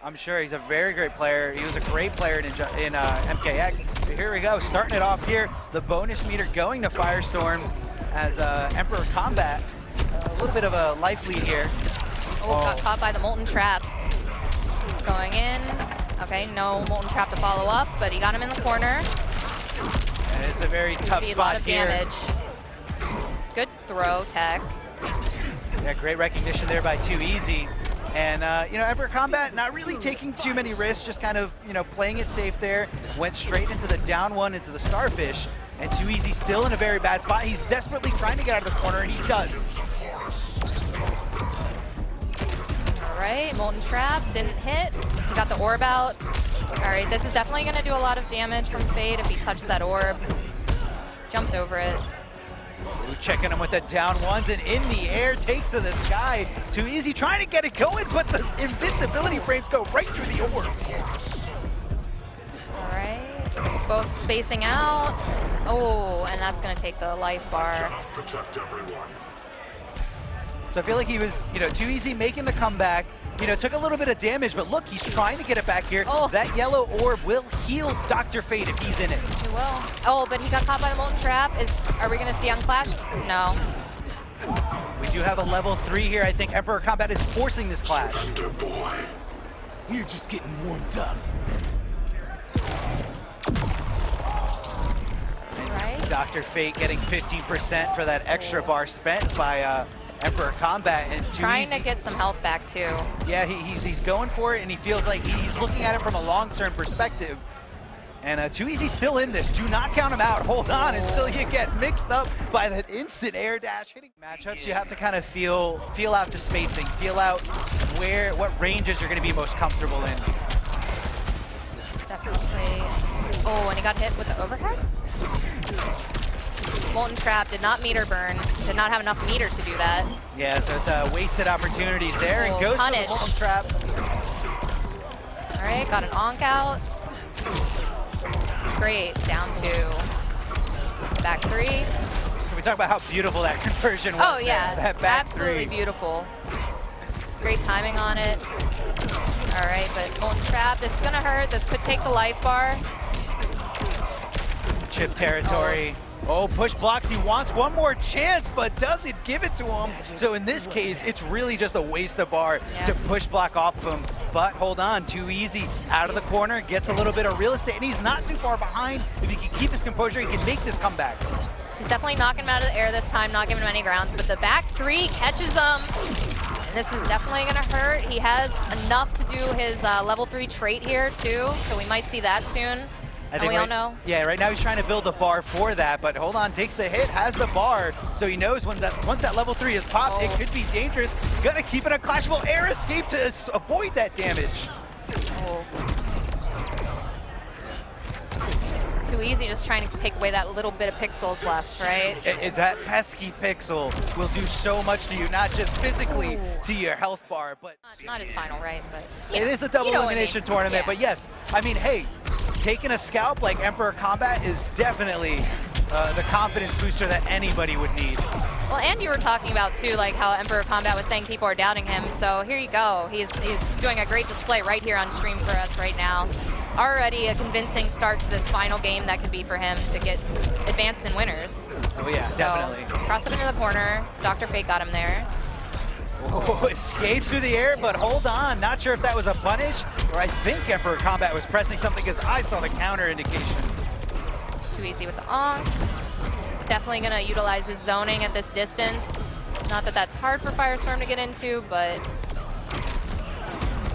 I'm sure he's a very great player. He was a great player in MKX. But here we go, starting it off here. The bonus meter going to Firestorm as Emperor Kombat. A little bit of a life lead here. Oh, got caught by the Molten Trap. Going in. Okay, no Molten Trap to follow up, but he got him in the corner. And it's a very tough spot a lot of here. damage. Good throw tech. Yeah, great recognition there by 2Easy. And, you know, Emperor Kombat not really taking too many risks, just kind of, you know, playing it safe there. Went straight into the down one, into the Starfish. And 2Easy still in a very bad spot. He's desperately trying to get out of the corner, and he does. All right, Molten Trap didn't hit. He got the orb out. All right, this is definitely going to do a lot of damage from Fade if he touches that orb. Jumped over it. Ooh, checking him with the down ones and in the air, takes to the sky. 2Easy trying to get it going, but the invincibility frames go right through the orb. All right, both spacing out. Oh, and that's going to take the life bar. So I feel like he was, you know, 2Easy making the comeback. You know, took a little bit of damage, but look, he's trying to get it back here. Oh. That yellow orb will heal Dr. Fate if he's in it. He will. Oh, but he got caught by the Molten Trap. Are we going to see Unclash? No. We do have a level 3 here. I think Emperor Kombat is forcing this clash. Boy. We're just getting warmed up. Right. Dr. Fate getting 15% for that extra bar spent by Emperor Kombat, and Trying to get some health back too. Yeah, he's going for it, and he feels like he's looking at it from a long-term perspective. And 2Easy's still in this. Do not count him out. Hold on until you get mixed up by that instant air dash hitting. Matchups, you have to kind of feel out the spacing, feel out what ranges you're going to be most comfortable in. Definitely. Oh, and he got hit with the overhead? Molten Trap did not meter burn, did not have enough meter to do that. Yeah, so it's wasted opportunities there, and goes for the Molten Trap. All right, got an onk out. Great, down 2. Back 3. Can we talk about how beautiful that conversion was? Oh yeah, that back absolutely 3. beautiful. Great timing on it. All right, but Molten Trap, this is gonna hurt. This could take the life bar. Chip territory. Oh, push blocks. He wants one more chance, but doesn't give it to him. So in this case, it's really just a waste of bar to push block off of him. But hold on, 2Easy out of the corner, gets a little bit of real estate, and he's not too far behind. If he can keep his composure, he can make this comeback. He's definitely knocking him out of the air this time, not giving him any grounds, but the back 3 catches him. And this is definitely gonna hurt. He has enough to do his level 3 trait here too, so we might see that soon. I think we all know. Yeah, right now he's trying to build a bar for that, but hold on, takes the hit, has the bar, so he knows once that level 3 is popped, it could be dangerous. Gonna keep an unclashable air escape to avoid that damage. Oh. 2Easy just trying to take away that little bit of pixels left, right? That pesky pixel will do so much to you, not just physically to your health bar, but... Not his final, right? But it is a double elimination tournament, but yes, I mean, hey, taking a scalp like Emperor Kombat is definitely the confidence booster that anybody would need. Well, and you were talking about too, like how Emperor Kombat was saying people are doubting him. So here you go. He's doing a great display right here on stream for us right now. Already a convincing start to this final game that could be for him to get advanced in winners. Oh yeah, so, definitely. Cross up into the corner. Dr. Fate got him there. Oh, escaped through the air, but hold on. Not sure if that was a punish, or I think Emperor Kombat was pressing something because I saw the counter indication. 2Easy with the onks. He's definitely going to utilize his zoning at this distance. Not that that's hard for Firestorm to get into, but...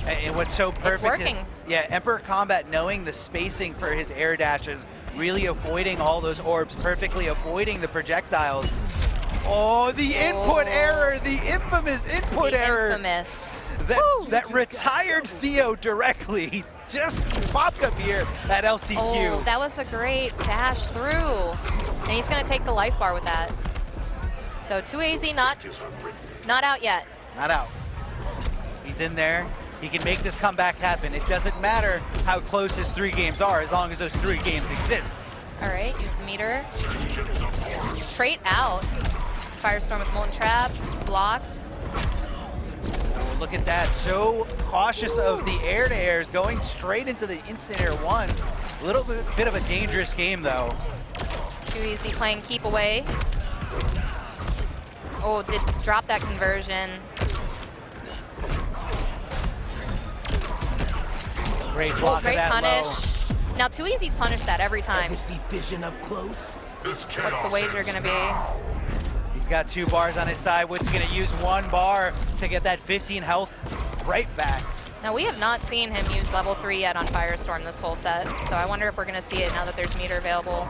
And what's so perfect it's working. is, yeah, Emperor Kombat knowing the spacing for his air dashes, really avoiding all those orbs, perfectly avoiding the projectiles. Oh, the input error, the infamous input error. Infamous. That retired Theo directly just popped up here at LCQ. Oh, that was a great dash through. And he's going to take the life bar with that. So 2Easy not out yet. Not out. He's in there. He can make this comeback happen. It doesn't matter how close his 3 games are as long as those 3 games exist. All right, use the meter. Trait out. Firestorm with Molten Trap, blocked. look at that. So cautious of the air-to-airs, going straight into the instant air ones. A little bit of a dangerous game, though. Too easy playing keep away. Oh, did drop that conversion. Great block great of that punish. low. Now, Too Easy's punished that every time. Ever see vision up close? What's the wager gonna be? He's got 2 bars on his side. Woods gonna use 1 bar to get that 15 health right back. Now, we have not seen him use level 3 yet on Firestorm this whole set, so I wonder if we're gonna see it now that there's meter available.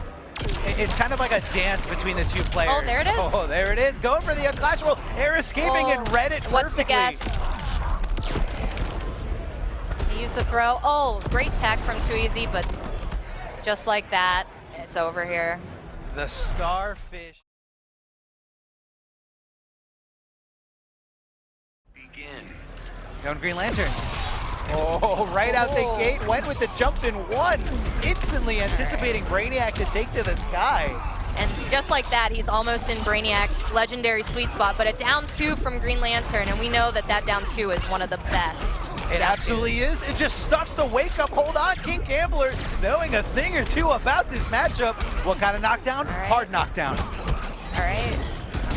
It's kind of like a dance between the 2 players. Oh, there it is. Oh, there it is. Going for the unclashable. Air escaping and read it perfectly. What's the guess? He used the throw. Oh, great tech from Too Easy, but just like that, it's over here. The Starfish. Begin. Going Green Lantern. Oh, right out the gate, went with the jump in 1. Instantly anticipating Brainiac to take to the sky. And just like that, he's almost in Brainiac's legendary sweet spot, but a down 2 from Green Lantern, and we know that that down 2 is one of the best. It absolutely is. It just stuffs the wake up. Hold on, King Gambler, knowing a thing or two about this matchup. What kind of knockdown? Right. Hard knockdown. All right,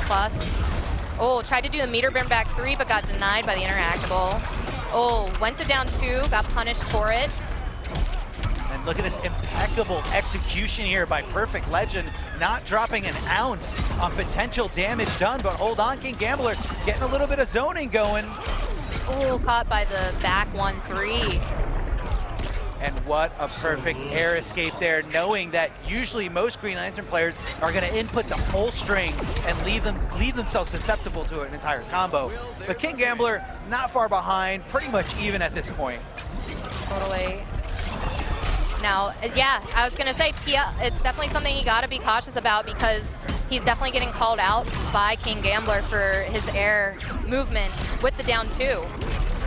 plus. Oh, tried to do the meter burn back 3, but got denied by the interactable. Oh, went to down 2, got punished for it. And look at this impeccable execution here by Perfect Legend, not dropping an ounce on potential damage done, but hold on, King Gambler getting a little bit of zoning going. Oh, caught by the back 1-3. And what a perfect air escape there, knowing that usually most Green Lantern players are going to input the whole string and leave themselves susceptible to an entire combo. But King Gambler, not far behind, pretty much even at this point. Totally. Now, yeah, I was going to say, it's definitely something you got to be cautious about because he's definitely getting called out by King Gambler for his air movement with the down 2.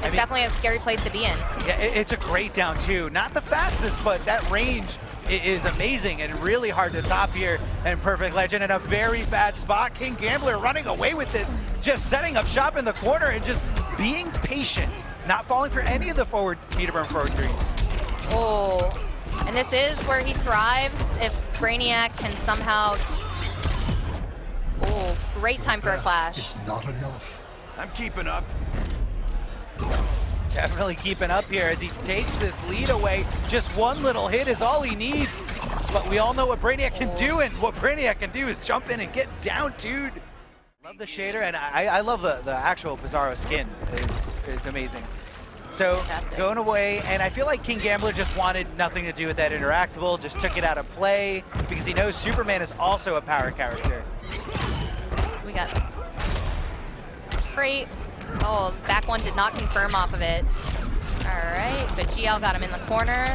It's definitely a scary place to be in. Yeah, it's a great down 2. Not the fastest, but that range is amazing and really hard to top here. And Perfect Legend in a very bad spot. King Gambler running away with this, just setting up shop in the corner and just being patient, not falling for any of the forward meter burn forward threes. Oh, and this is where he thrives if Brainiac can somehow. Oh, great time for a clash. It's not enough. I'm keeping up. Definitely keeping up here as he takes this lead away. Just 1 little hit is all he needs. But we all know what Brainiac can do, and what Brainiac can do is jump in and get down, dude. Love the shader, and I love the actual Bizarro skin. It's amazing. So Fantastic. Going away, and I feel like King Gambler just wanted nothing to do with that interactable, just took it out of play because he knows Superman is also a power character. We got trait. Oh, back 1 did not confirm off of it. All right, but GL got him in the corner.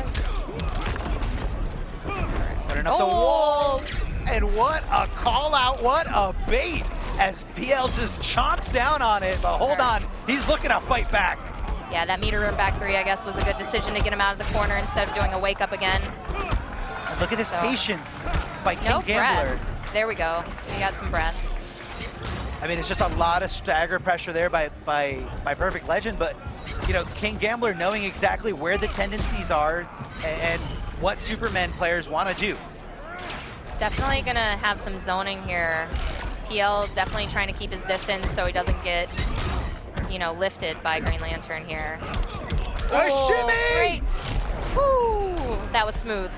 Putting up the wall. And what a call out, what a bait as PL just chomps down on it. But hold on, he's looking to fight back. Yeah, that meter room back 3, I guess, was a good decision to get him out of the corner instead of doing a wake up again. And look at this patience by King Gambler. Breath. There we go. We got some breath. I mean, it's just a lot of stagger pressure there by Perfect Legend, but you know, King Gambler knowing exactly where the tendencies are and what Superman players want to do. Definitely gonna have some zoning here. PL definitely trying to keep his distance so he doesn't get, you know, lifted by Green Lantern here. Shimmy! Great. Whew. That was smooth.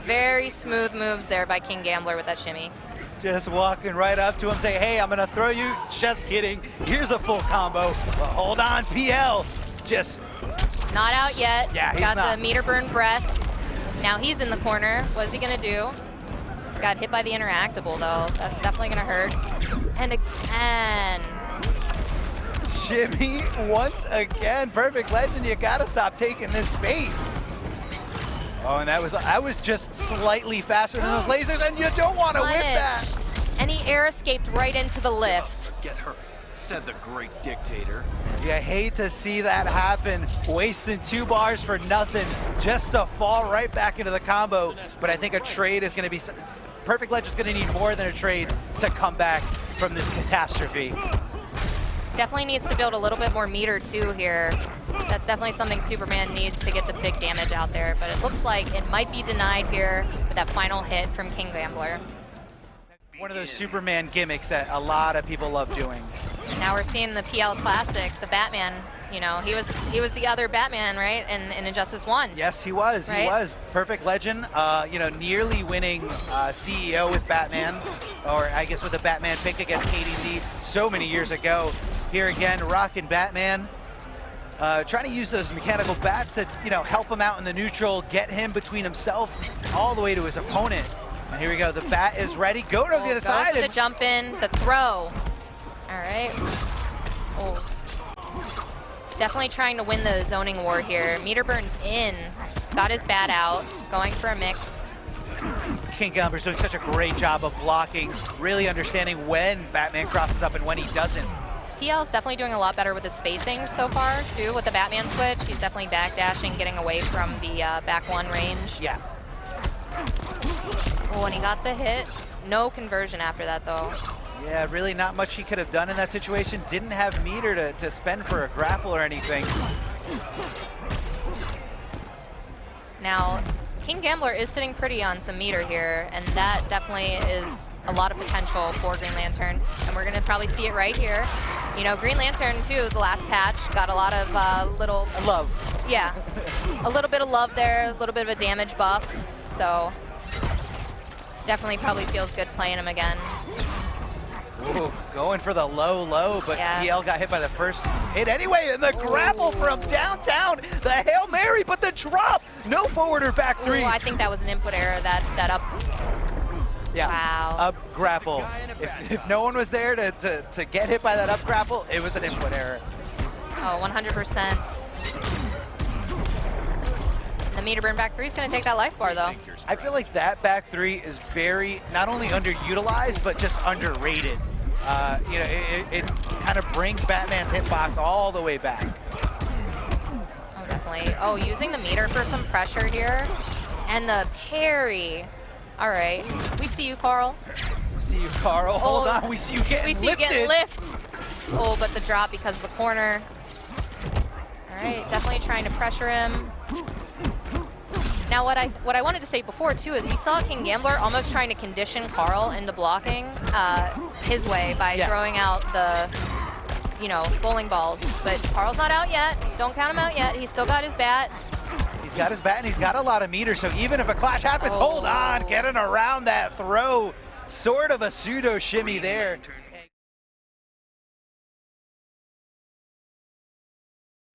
Very smooth moves there by King Gambler with that shimmy. Just walking right up to him, say, hey, I'm gonna throw you. Just kidding. Here's a full combo. But hold on, PL. Just not out yet. Yeah, he's got not. the meter burn breath. Now he's in the corner. What's he gonna do? Got hit by the interactable though. That's definitely gonna hurt. And again. Shimmy once again. Perfect Legend, you gotta stop taking this bait. Oh, and I was just slightly faster than those lasers, and you don't want to whip that. And he air escaped right into the lift. Get her, said the great dictator. You hate to see that happen. Wasting 2 bars for nothing, just to fall right back into the combo. But I think a trade is going to be, Perfect Legend's going to need more than a trade to come back from this catastrophe. Definitely needs to build a little bit more meter too here. That's definitely something Superman needs to get the big damage out there, but it looks like it might be denied here with that final hit from King Gambler. One of those Superman gimmicks that a lot of people love doing. And now we're seeing the PL Classic, the Batman. You know, he was the other Batman, right? In Injustice 1. Yes, he was. Right? He was. Perfect legend. You know, nearly winning CEO with Batman, or I guess with the Batman pick against KDZ so many years ago. Here again, rocking Batman. Trying to use those mechanical bats to, you know, help him out in the neutral, get him between himself all the way to his opponent. And here we go. The bat is ready. Go to the other side. The jump in, the throw. All right. Oh. Definitely trying to win the zoning war here. Meter burns in. Got his bat out. Going for a mix. King Gambler's doing such a great job of blocking, really understanding when Batman crosses up and when he doesn't. PL's definitely doing a lot better with his spacing so far, too, with the Batman switch. He's definitely backdashing, getting away from the back one range. Yeah. Oh, and he got the hit. No conversion after that, though. Yeah, really not much he could have done in that situation. Didn't have meter to spend for a grapple or anything. Now, King Gambler is sitting pretty on some meter here, and that definitely is a lot of potential for Green Lantern, and we're going to probably see it right here. You know, Green Lantern, too, the last patch, got a lot of little... Love. Yeah, a little bit of love there, a little bit of a damage buff, so definitely probably feels good playing him again. Ooh, going for the low, but Yeah. PL got hit by the first hit anyway, and the grapple from downtown, the Hail Mary, but the drop, no forward or back three. Ooh, I think that was an input error, that up. Yeah, Wow. up grapple. If no one was there to get hit by that up grapple, it was an input error. Oh, 100%. The meter burn back three is going to take that life bar, though. I feel like that back three is very, not only underutilized, but just underrated. You know, it kind of brings Batman's hitbox all the way back. Oh, definitely. Oh, using the meter for some pressure here. And the parry. All right. We see you, Carl. We see you, Carl. Hold Oh, on. We see you getting We see lifted. you getting lift. Oh, but the drop because of the corner. All right, definitely trying to pressure him. Now, what I wanted to say before, too, is we saw King Gambler almost trying to condition Carl into blocking his way by throwing out the, you know, bowling balls. But Carl's not out yet. Don't count him out yet. He's still got his bat. He's got his bat and he's got a lot of meters, so even if a clash happens, hold on, getting around that throw. Sort of a pseudo shimmy there.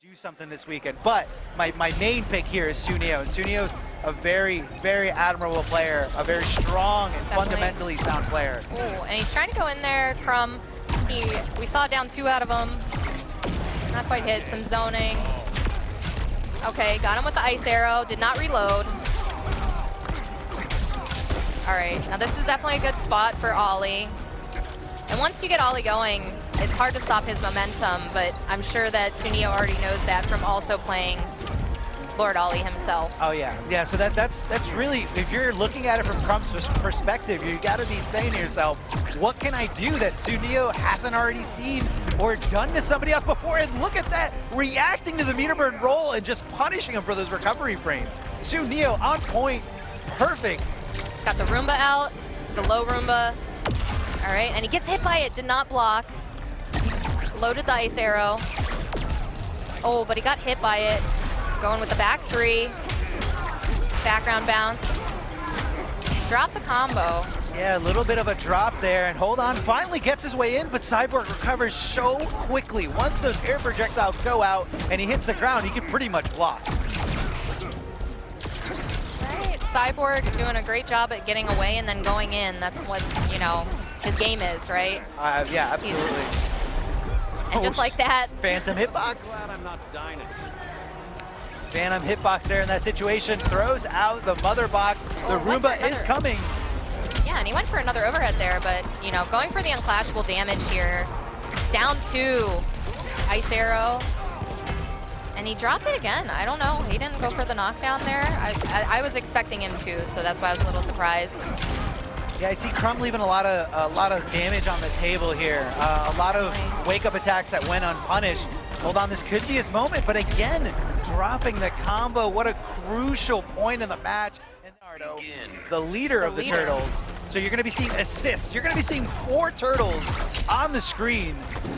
Do something this weekend, but my main pick here is Sooneo. And Suneo's a very, very admirable player, a very strong and fundamentally sound player. Ooh, and he's trying to go in there, Crum. We saw down 2 out of him. Not quite hit, some zoning. Okay, got him with the ice arrow, did not reload. All right, now this is definitely a good spot for Ollie. And once you get Ollie going, it's hard to stop his momentum, but I'm sure that Sooneo already knows that from also playing Lord Ollie himself. Oh yeah, yeah. So that's really, if you're looking at it from Crum's perspective, you got to be saying to yourself, what can I do that Sooneo hasn't already seen or done to somebody else before? And look at that, reacting to the meter burn roll and just punishing him for those recovery frames. Sooneo on point, perfect. He's got the Roomba out, the low Roomba. All right, and he gets hit by it, did not block. Loaded the ice arrow. Oh, but he got hit by it. Going with the back three. Background bounce. Drop the combo. Yeah, a little bit of a drop there, and hold on, finally gets his way in, but Cyborg recovers so quickly. Once those air projectiles go out and he hits the ground, he can pretty much block. Right, Cyborg doing a great job at getting away and then going in. That's what, you know, his game is, right? Yeah, absolutely. And just like that. Phantom hitbox. Glad I'm not dying. Phantom hitbox there in that situation. Throws out the mother box. The Roomba is coming. Yeah, and he went for another overhead there, but, you know, going for the unclashable damage here. Down 2. Ice arrow. And he dropped it again. I don't know. He didn't go for the knockdown there. I was expecting him to, so that's why I was a little surprised. Yeah, I see Crum leaving a lot of damage on the table here. A lot of wake-up attacks that went unpunished. Hold on, this could be his moment, but again, dropping the combo. What a crucial point in the match. And Leonardo, the leader of the Turtles. So you're going to be seeing assists. You're going to be seeing 4 Turtles on the screen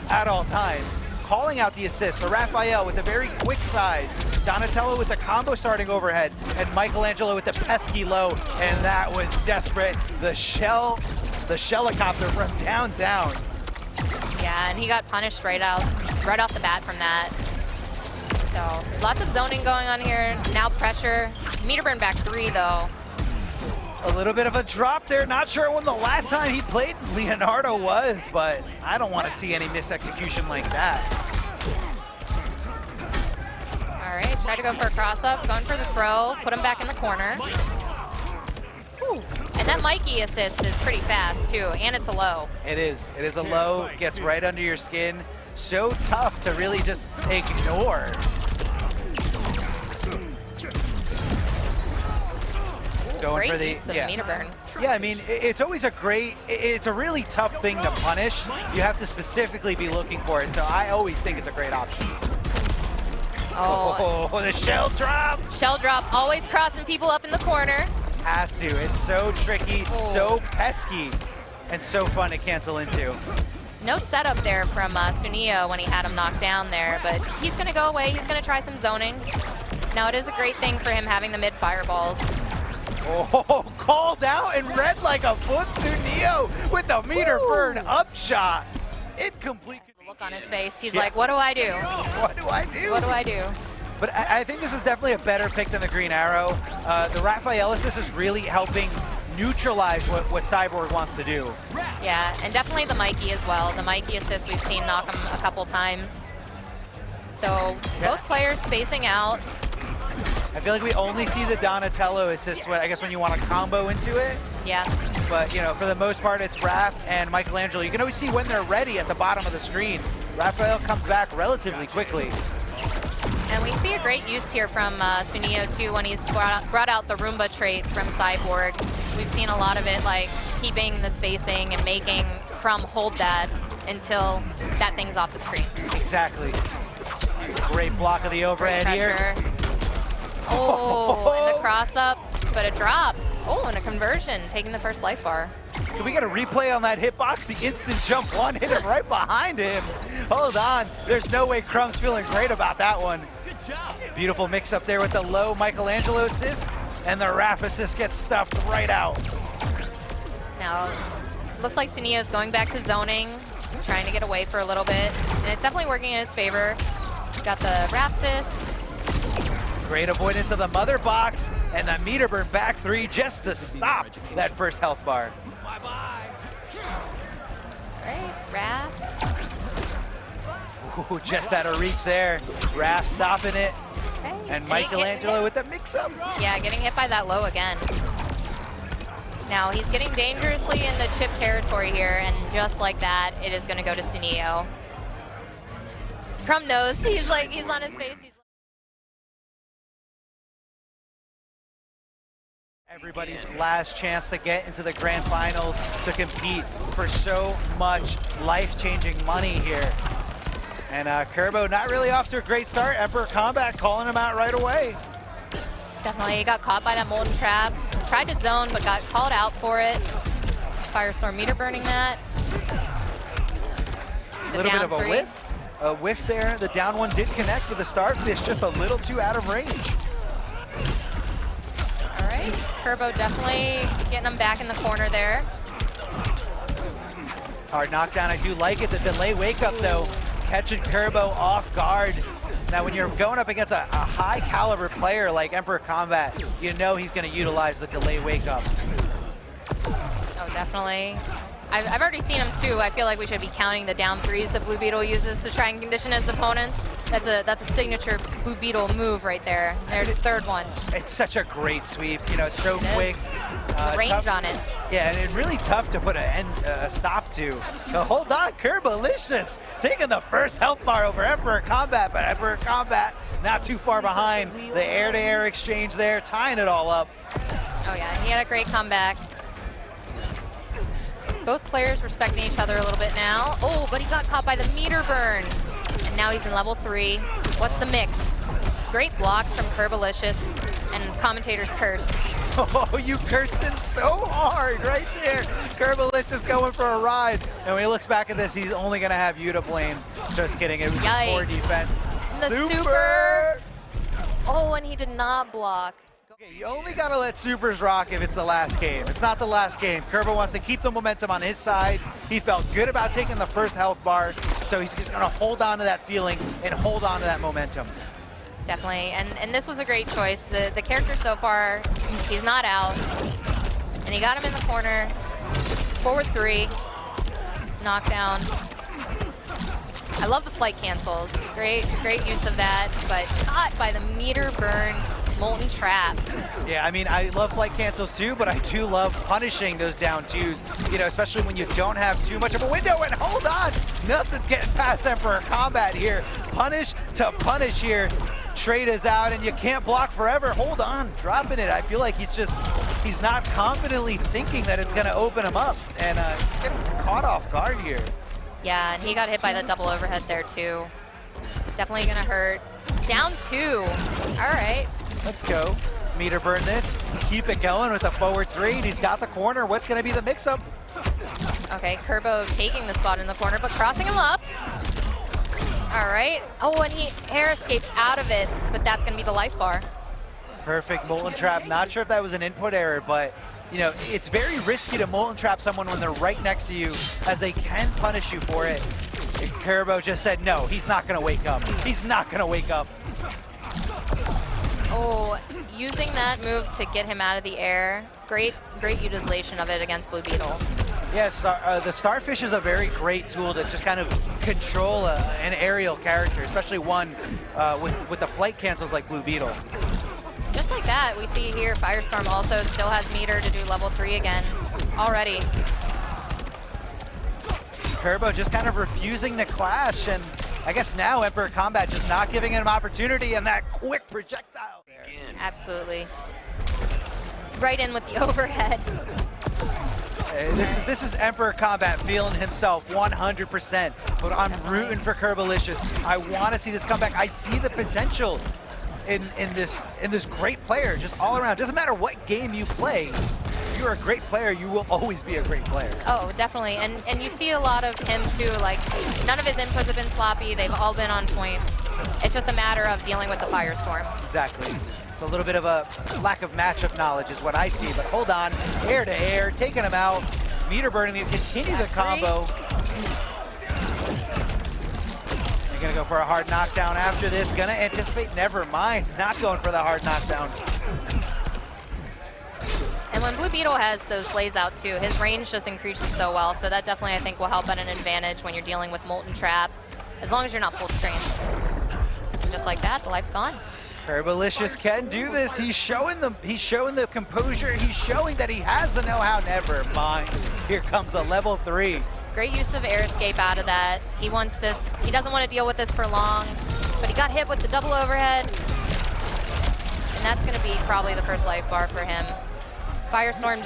at all times. Calling out the assist, the Raphael with a very quick size, Donatello with the combo starting overhead, and Michelangelo with the pesky low, and that was desperate. The Shellicopter from downtown. Yeah, and he got punished right off the bat from that. So lots of zoning going on here. Now pressure. Meter burn back 3 though. A little bit of a drop there. Not sure when the last time he played Leonardo was, but I don't want to see any misexecution like that. All right, try to go for a cross-up, going for the throw, put him back in the corner. Whew. And that Mikey assist is pretty fast too, and it's a low. It is a low, gets right under your skin. So tough to really just ignore. Going for the use of meter burn. Yeah, I mean, it's always it's a really tough thing to punish. You have to specifically be looking for it, so I always think it's a great option. Oh, the shell drop! Shell drop, always crossing people up in the corner. Has to, it's so tricky, so pesky, and so fun to cancel into. No setup there from Sooneo when he had him knocked down there, but he's gonna go away, he's gonna try some zoning. Now it is a great thing for him having the mid fireballs. Oh, called out and read like a foot. Sooneo with the meter burn upshot. Incomplete. Look on his face. He's like, what do I do? What do I do? What do I do? But I think this is definitely a better pick than the Green Arrow. The Raphael assist is really helping neutralize what Cyborg wants to do. Yeah, and definitely the Mikey as well. The Mikey assist we've seen knock him a couple times. So both players spacing out. I feel like we only see the Donatello assist, I guess, when you want to combo into it. Yeah. But, you know, for the most part, it's Raph and Michelangelo. You can always see when they're ready at the bottom of the screen. Raphael comes back relatively quickly. And we see a great use here from Sooneo, too, when he's brought out the Roomba trait from Cyborg. We've seen a lot of it, like keeping the spacing and making Crum hold that until that thing's off the screen. Exactly. Great block of the overhead here. Oh, and the cross up, but a drop. Oh, and a conversion, taking the first life bar. Can we get a replay on that hitbox? The instant jump one hit him right behind him. Hold on. There's no way Crum's feeling great about that one. Good job. Beautiful mix up there with the low Michelangelo assist, and the Raph assist gets stuffed right out. Now, looks like Suneo's going back to zoning, trying to get away for a little bit, and it's definitely working in his favor. Got the Raph assist. Great avoidance of the mother box, and the meter burn back 3 just to stop that first health bar. Bye-bye. Right, Raph. Ooh, just out of reach there. Raph stopping it, Okay. and Michelangelo with the mix-up. Yeah, getting hit by that low again. Now he's getting dangerously into chip territory here, and just like that, it is going to go to Sooneo. Crum knows. He's on his face. Everybody's last chance to get into the grand finals to compete for so much life-changing money here. And Curbo not really off to a great start. Emperor Kombat calling him out right away. Definitely, he got caught by that molten trap. Tried to zone, but got called out for it. Firestorm meter burning that. A little bit of a whiff. A whiff there. The down one did connect with the Starfish, just a little too out of range. All right, Curbo definitely getting him back in the corner there. Hard knockdown, I do like it. The delay wake up though, catching Curbo off guard. Now when you're going up against a high caliber player like Emperor Kombat, you know he's gonna utilize the delay wake up. Oh, definitely. I've already seen him too. I feel like we should be counting the down threes that Blue Beetle uses to try and condition his opponents. That's a signature Blue Beetle move right there. There's the third one. It's such a great sweep. You know, it's so quick. The range tough, on it. Yeah, and it's really tough to put a stop to. So hold on, Curbolicous taking the first health bar over Emperor Kombat, but Emperor Kombat not too far behind. The air-to-air exchange there, tying it all up. Oh yeah, he had a great comeback. Both players respecting each other a little bit now. Oh, but he got caught by the meter burn. And now he's in level 3. What's the mix? Great blocks from Curbolicous and commentator's curse. Oh, you cursed him so hard right there. Curbolicous going for a ride. And when he looks back at this, he's only going to have you to blame. Just kidding. It was poor defense. The super. Oh, and he did not block. Okay, you only got to let supers rock if it's the last game. It's not the last game. Curbo wants to keep the momentum on his side. He felt good about taking the first health bar, so he's going to hold on to that feeling and hold on to that momentum. Definitely, and this was a great choice. The character so far, he's not out, and he got him in the corner. Forward 3, knockdown. I love the flight cancels. Great use of that, but caught by the meter burn Molten Trap. Yeah, I mean, I love flight cancels too, but I do love punishing those down twos, you know, especially when you don't have too much of a window. And hold on, nothing's getting past Emperor Kombat here. Punish to punish here. Trade is out and you can't block forever. Hold on, dropping it. I feel like he's not confidently thinking that it's gonna open him up, and just getting caught off guard here. Yeah, and he got hit by the double overhead there too. Definitely gonna hurt. Down 2, all right. Let's go. Meter burn this. Keep it going with a forward 3. And he's got the corner. What's going to be the mix-up? Okay, Curbo taking the spot in the corner, but crossing him up. All right. Oh, and he air escapes out of it, but that's going to be the life bar. Perfect Molten Trap. Not sure if that was an input error, but you know, it's very risky to Molten Trap someone when they're right next to you, as they can punish you for it. And Curbo just said, no, he's not going to wake up. He's not going to wake up. Oh, using that move to get him out of the air. Great utilization of it against Blue Beetle. Yes, the Starfish is a very great tool to just kind of control an aerial character, especially one with the flight cancels like Blue Beetle. Just like that, we see here Firestorm also still has meter to do level 3 again already. Curbo just kind of refusing to clash, and I guess now Emperor Kombat just not giving him opportunity, and that quick projectile there. Absolutely. Right in with the overhead. Hey, this is Emperor Kombat feeling himself 100%, but I'm rooting for Curbolicous. I want to see this comeback. I see the potential in this great player just all around. Doesn't matter what game you play. If you're a great player, you will always be a great player. Oh, definitely. And you see a lot of him too, like none of his inputs have been sloppy. They've all been on point. It's just a matter of dealing with the Firestorm. Exactly. It's a little bit of a lack of matchup knowledge is what I see, but hold on, air to air, taking him out, meter burning him, continue the combo. You're gonna go for a hard knockdown after this, gonna anticipate, never mind, not going for the hard knockdown. And when Blue Beetle has those blaze out too, his range just increases so well, so that definitely I think will help at an advantage when you're dealing with Molten Trap, as long as you're not full strength. Just like that, the life's gone. Curbolicous can do this. He's showing the composure. He's showing that he has the know-how. Never mind. Here comes the level 3. Great use of air escape out of that. He wants this. He doesn't want to deal with this for long, but he got hit with the double overhead, and that's going to be probably the first life bar for him. Firestorm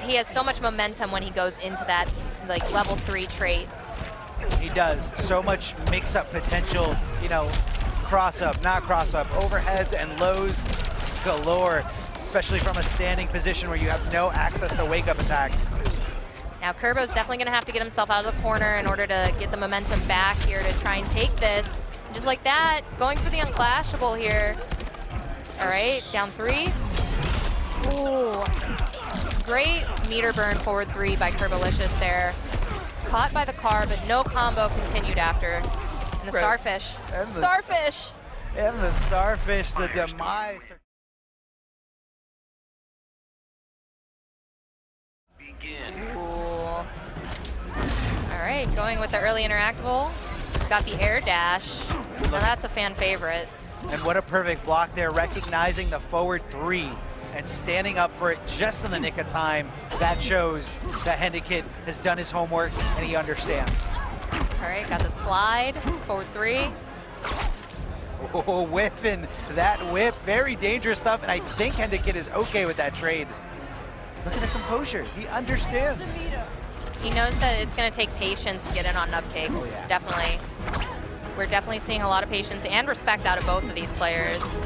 he has so much momentum when he goes into that like level 3 trait. He does. So much mix-up potential, you know, cross-up, not cross-up, overheads and lows galore, especially from a standing position where you have no access to wake-up attacks. Now Curbo's definitely going to have to get himself out of the corner in order to get the momentum back here to try and take this. And just like that, going for the unclashable here. All right, down 3. Ooh, great meter burn forward 3 by Curbolicous there. Caught by the car, but no combo continued after. And the Starfish. And the Starfish! And the Starfish, the demise. Begin. Cool. All right, going with the early interactable. Got the air dash. Now that's a fan favorite. And what a perfect block there, recognizing the forward 3 and standing up for it just in the nick of time. That shows that Hendakid has done his homework and he understands. All right, got the slide, forward 3. Oh, whipping that whip, very dangerous stuff, and I think Hendakid is okay with that trade. Look at the composure, he understands. He knows that it's going to take patience to get in on Nubcakes. Oh, yeah. Definitely. We're definitely seeing a lot of patience and respect out of both of these players.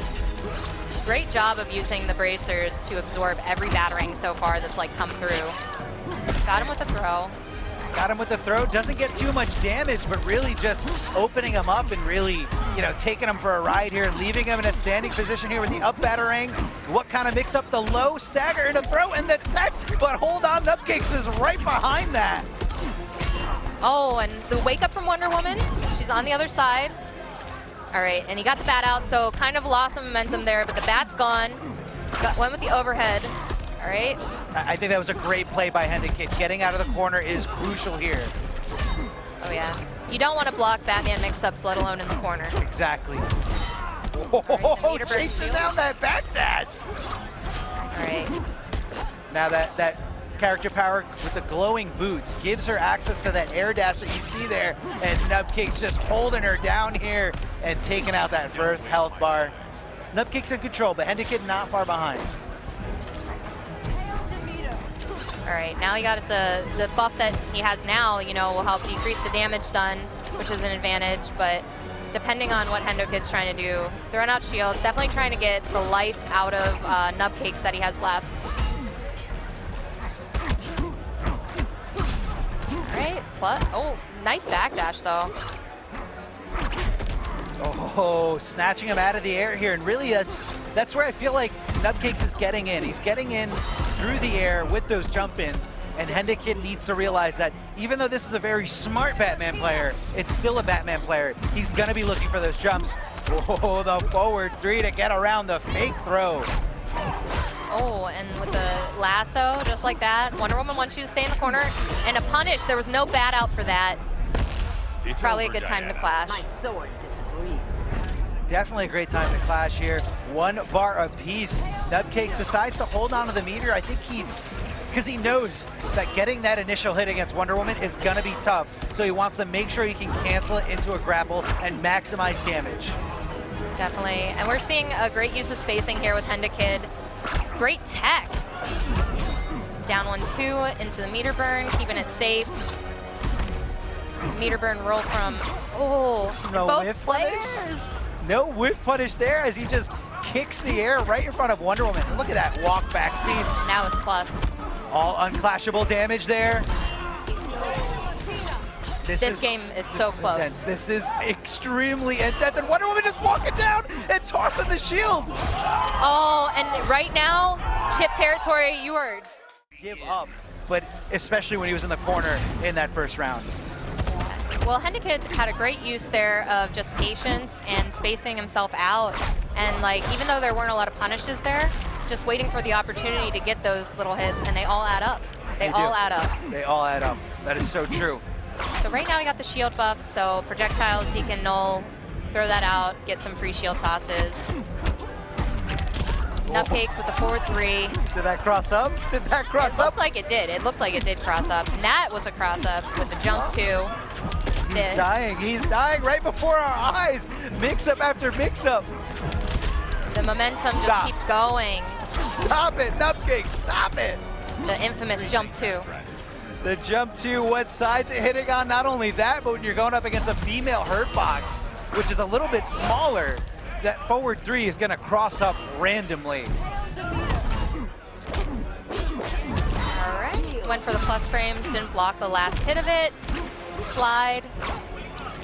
Great job of using the bracers to absorb every battering so far that's like come through. Got him with a throw. Got him with the throw, doesn't get too much damage, but really just opening him up and really, you know, taking him for a ride here, leaving him in a standing position here with the up battering. What kind of mix up the low stagger and a throw and the tech, but hold on, Nubcakes is right behind that. Oh, and the wake up from Wonder Woman. She's on the other side. All right, and he got the bat out, so kind of lost some momentum there, but the bat's gone. Went with the overhead. All right. I think that was a great play by Hendakid. Getting out of the corner is crucial here. Oh, yeah. You don't want to block Batman mix-ups, let alone in the corner. Exactly. Right, chasing down that backdash. All right. Now that character power with the glowing boots gives her access to that air dash that you see there, and Nubcakes just holding her down here and taking out that first health bar. Nubcakes in control, but Hendakid not far behind. All right, now he got the buff that he has now, you know, will help decrease the damage done, which is an advantage, but depending on what Hendakid's trying to do, throwing out shields, definitely trying to get the life out of Nubcakes that he has left. All right, plus, oh, nice backdash though. Oh, snatching him out of the air here, and really that's where I feel like Nubcakes is getting in. He's getting in through the air with those jump-ins, and Hendakid needs to realize that even though this is a very smart Batman player, it's still a Batman player. He's gonna be looking for those jumps. Oh, the forward three to get around the fake throw. Oh, and with the lasso, just like that, Wonder Woman wants you to stay in the corner, and a punish, there was no bat out for that. It's Probably over, a good time Diana. to clash. My sword disagrees. Definitely a great time to clash here. 1 bar apiece. Nubcakes decides to hold on to the meter. I think because he knows that getting that initial hit against Wonder Woman is gonna be tough. So he wants to make sure he can cancel it into a grapple and maximize damage. Definitely, and we're seeing a great use of spacing here with Hendakid. Great tech. Down 1-2 into the meter burn, keeping it safe. Meter burn roll from, No both whiff players. punish? No whiff punish there as he just kicks the air right in front of Wonder Woman. Look at that walk back speed. Now it's plus. All unclashable damage there. This game is so close. Intense. This is extremely intense, and Wonder Woman just walking down and tossing the shield. Oh, and right now, chip territory, you are. Give up, but especially when he was in the corner in that first round. Well, Hendakid had a great use there of just patience and spacing himself out. And like, even though there weren't a lot of punishes there, just waiting for the opportunity to get those little hits, and they all add up. They all add up. They all add up. That is so true. So right now he got the shield buff, so projectiles he can null, throw that out, get some free shield tosses. Nubcakes with the forward three. Did that cross up? Did that cross It up? looked like it did. It looked like it did cross up. And that was a cross up with the jump two. He's dying. He's dying right before our eyes. Mix up after mix up. The momentum just keeps going. Stop it, Nubcakes. Stop it. The infamous jump two. The jump to what side's it hitting on? Not only that, but when you're going up against a female hurt box, which is a little bit smaller, that forward three is going to cross up randomly. All right. Went for the plus frames, didn't block the last hit of it. Slide.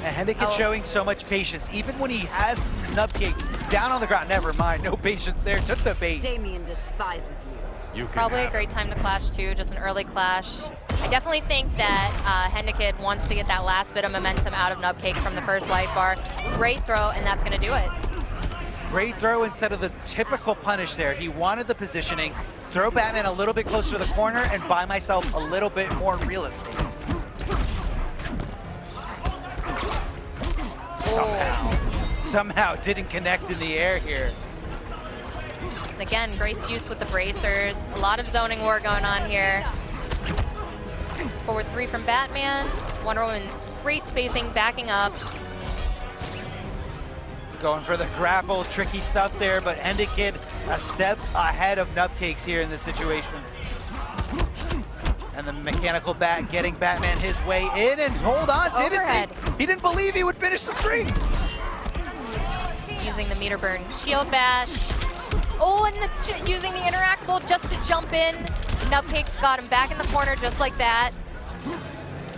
And Hendakid showing so much patience. Even when he has Nubcakes down on the ground, never mind, no patience there, took the bait. Damien despises you. Probably a great time to clash too, just an early clash. I definitely think that Hendakid wants to get that last bit of momentum out of Nubcakes from the first life bar. Great throw, and that's gonna do it. Great throw instead of the typical punish there. He wanted the positioning, throw Batman a little bit closer to the corner and buy myself a little bit more real estate. Somehow didn't connect in the air here. Again, great use with the bracers. A lot of zoning war going on here. Forward three from Batman. Wonder Woman, great spacing, backing up. Going for the grapple, tricky stuff there, but Hendakid a step ahead of Nubcakes here in this situation. And the mechanical bat getting Batman his way in, and hold on, Overhead. he didn't believe he would finish the string. Using the meter burn shield bash. Oh, and using the interactable just to jump in. Nubcakes got him back in the corner just like that.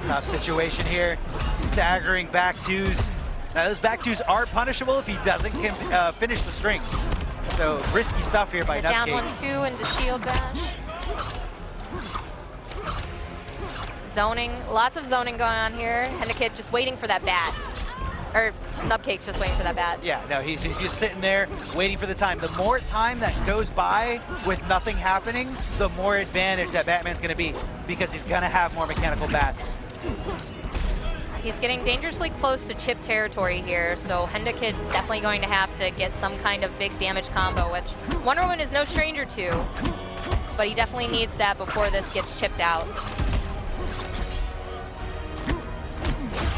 Tough situation here, staggering back twos. Now those back twos are punishable if he doesn't finish the string. So risky stuff here by The down Nubcakes. 1-2 into shield bash. Zoning, lots of zoning going on here. Hendakid just waiting for that bat. Or Nubcakes just waiting for that bat. Yeah, no, he's just sitting there waiting for the time. The more time that goes by with nothing happening, the more advantage that Batman's gonna be, because he's gonna have more mechanical bats. He's getting dangerously close to chip territory here, so Hendakid's definitely going to have to get some kind of big damage combo, which Wonder Woman is no stranger to, but he definitely needs that before this gets chipped out.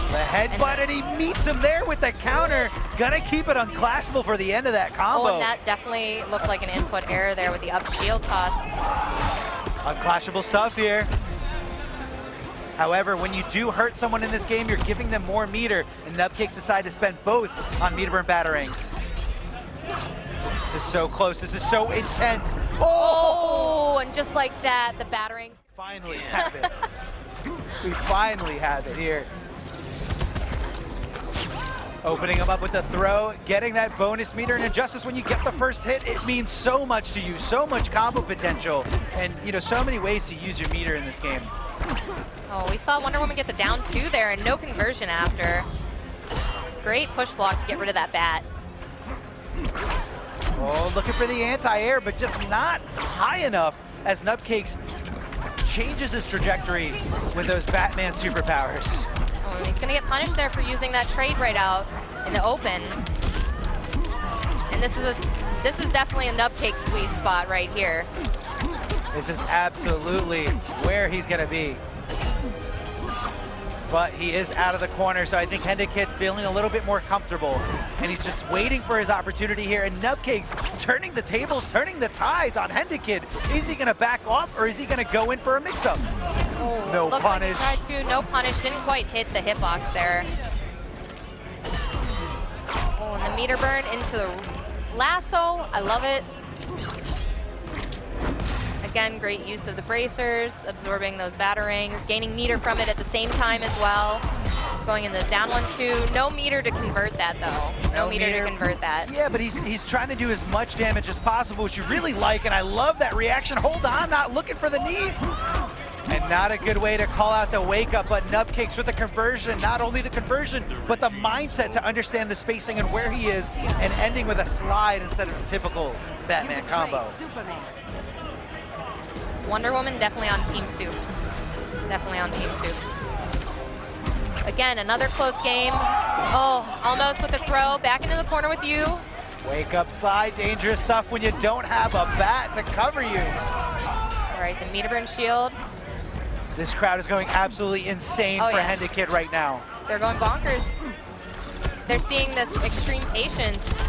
The headbutt, and he meets him there with the counter. Gonna keep it unclashable for the end of that combo. Oh, and that definitely looked like an input error there with the up shield toss. Unclashable stuff here. However, when you do hurt someone in this game, you're giving them more meter, and Nubcakes decide to spend both on meter burn batarangs. This is so close, this is so intense. Oh, and just like that, the batarangs. Finally have it. We finally have it here. Opening him up with the throw, getting that bonus meter, and Injustice, when you get the first hit, it means so much to you, so much combo potential, and so many ways to use your meter in this game. Oh, we saw Wonder Woman get the down 2 there and no conversion after. Great push block to get rid of that bat. Oh, looking for the anti-air, but just not high enough as Nubcakes changes his trajectory with those Batman superpowers. Oh, and he's gonna get punished there for using that trade right out in the open. And this is definitely a Nubcake sweet spot right here. This is absolutely where he's gonna be. But he is out of the corner, so I think Hendakid feeling a little bit more comfortable. And he's just waiting for his opportunity here. And Nubcakes turning the tables, turning the tides on Hendakid. Is he gonna back off, or is he gonna go in for a mix-up? Oh, No looks punish. Like he tried to, no punish, didn't quite hit the hitbox there. Oh, and the meter burn into the lasso, I love it. Again, great use of the bracers, absorbing those batarangs, gaining meter from it at the same time as well. Going in the down 1-2, no meter to convert that though. No meter to convert that. Yeah, but he's trying to do as much damage as possible, which you really like, and I love that reaction. Hold on, not looking for the knees. And not a good way to call out the wake up, but Nubcakes with the conversion, not only the conversion, but the mindset to understand the spacing and where he is, and ending with a slide instead of the typical Batman combo. Superman. Wonder Woman definitely on Team Soups. Definitely on Team Soups. Again, another close game. Oh, almost with the throw, back into the corner with you. Wake up slide, dangerous stuff when you don't have a bat to cover you. All right, the meter burn shield. This crowd is going absolutely insane Oh, for yeah. Hendakid right now. They're going bonkers. They're seeing this extreme patience.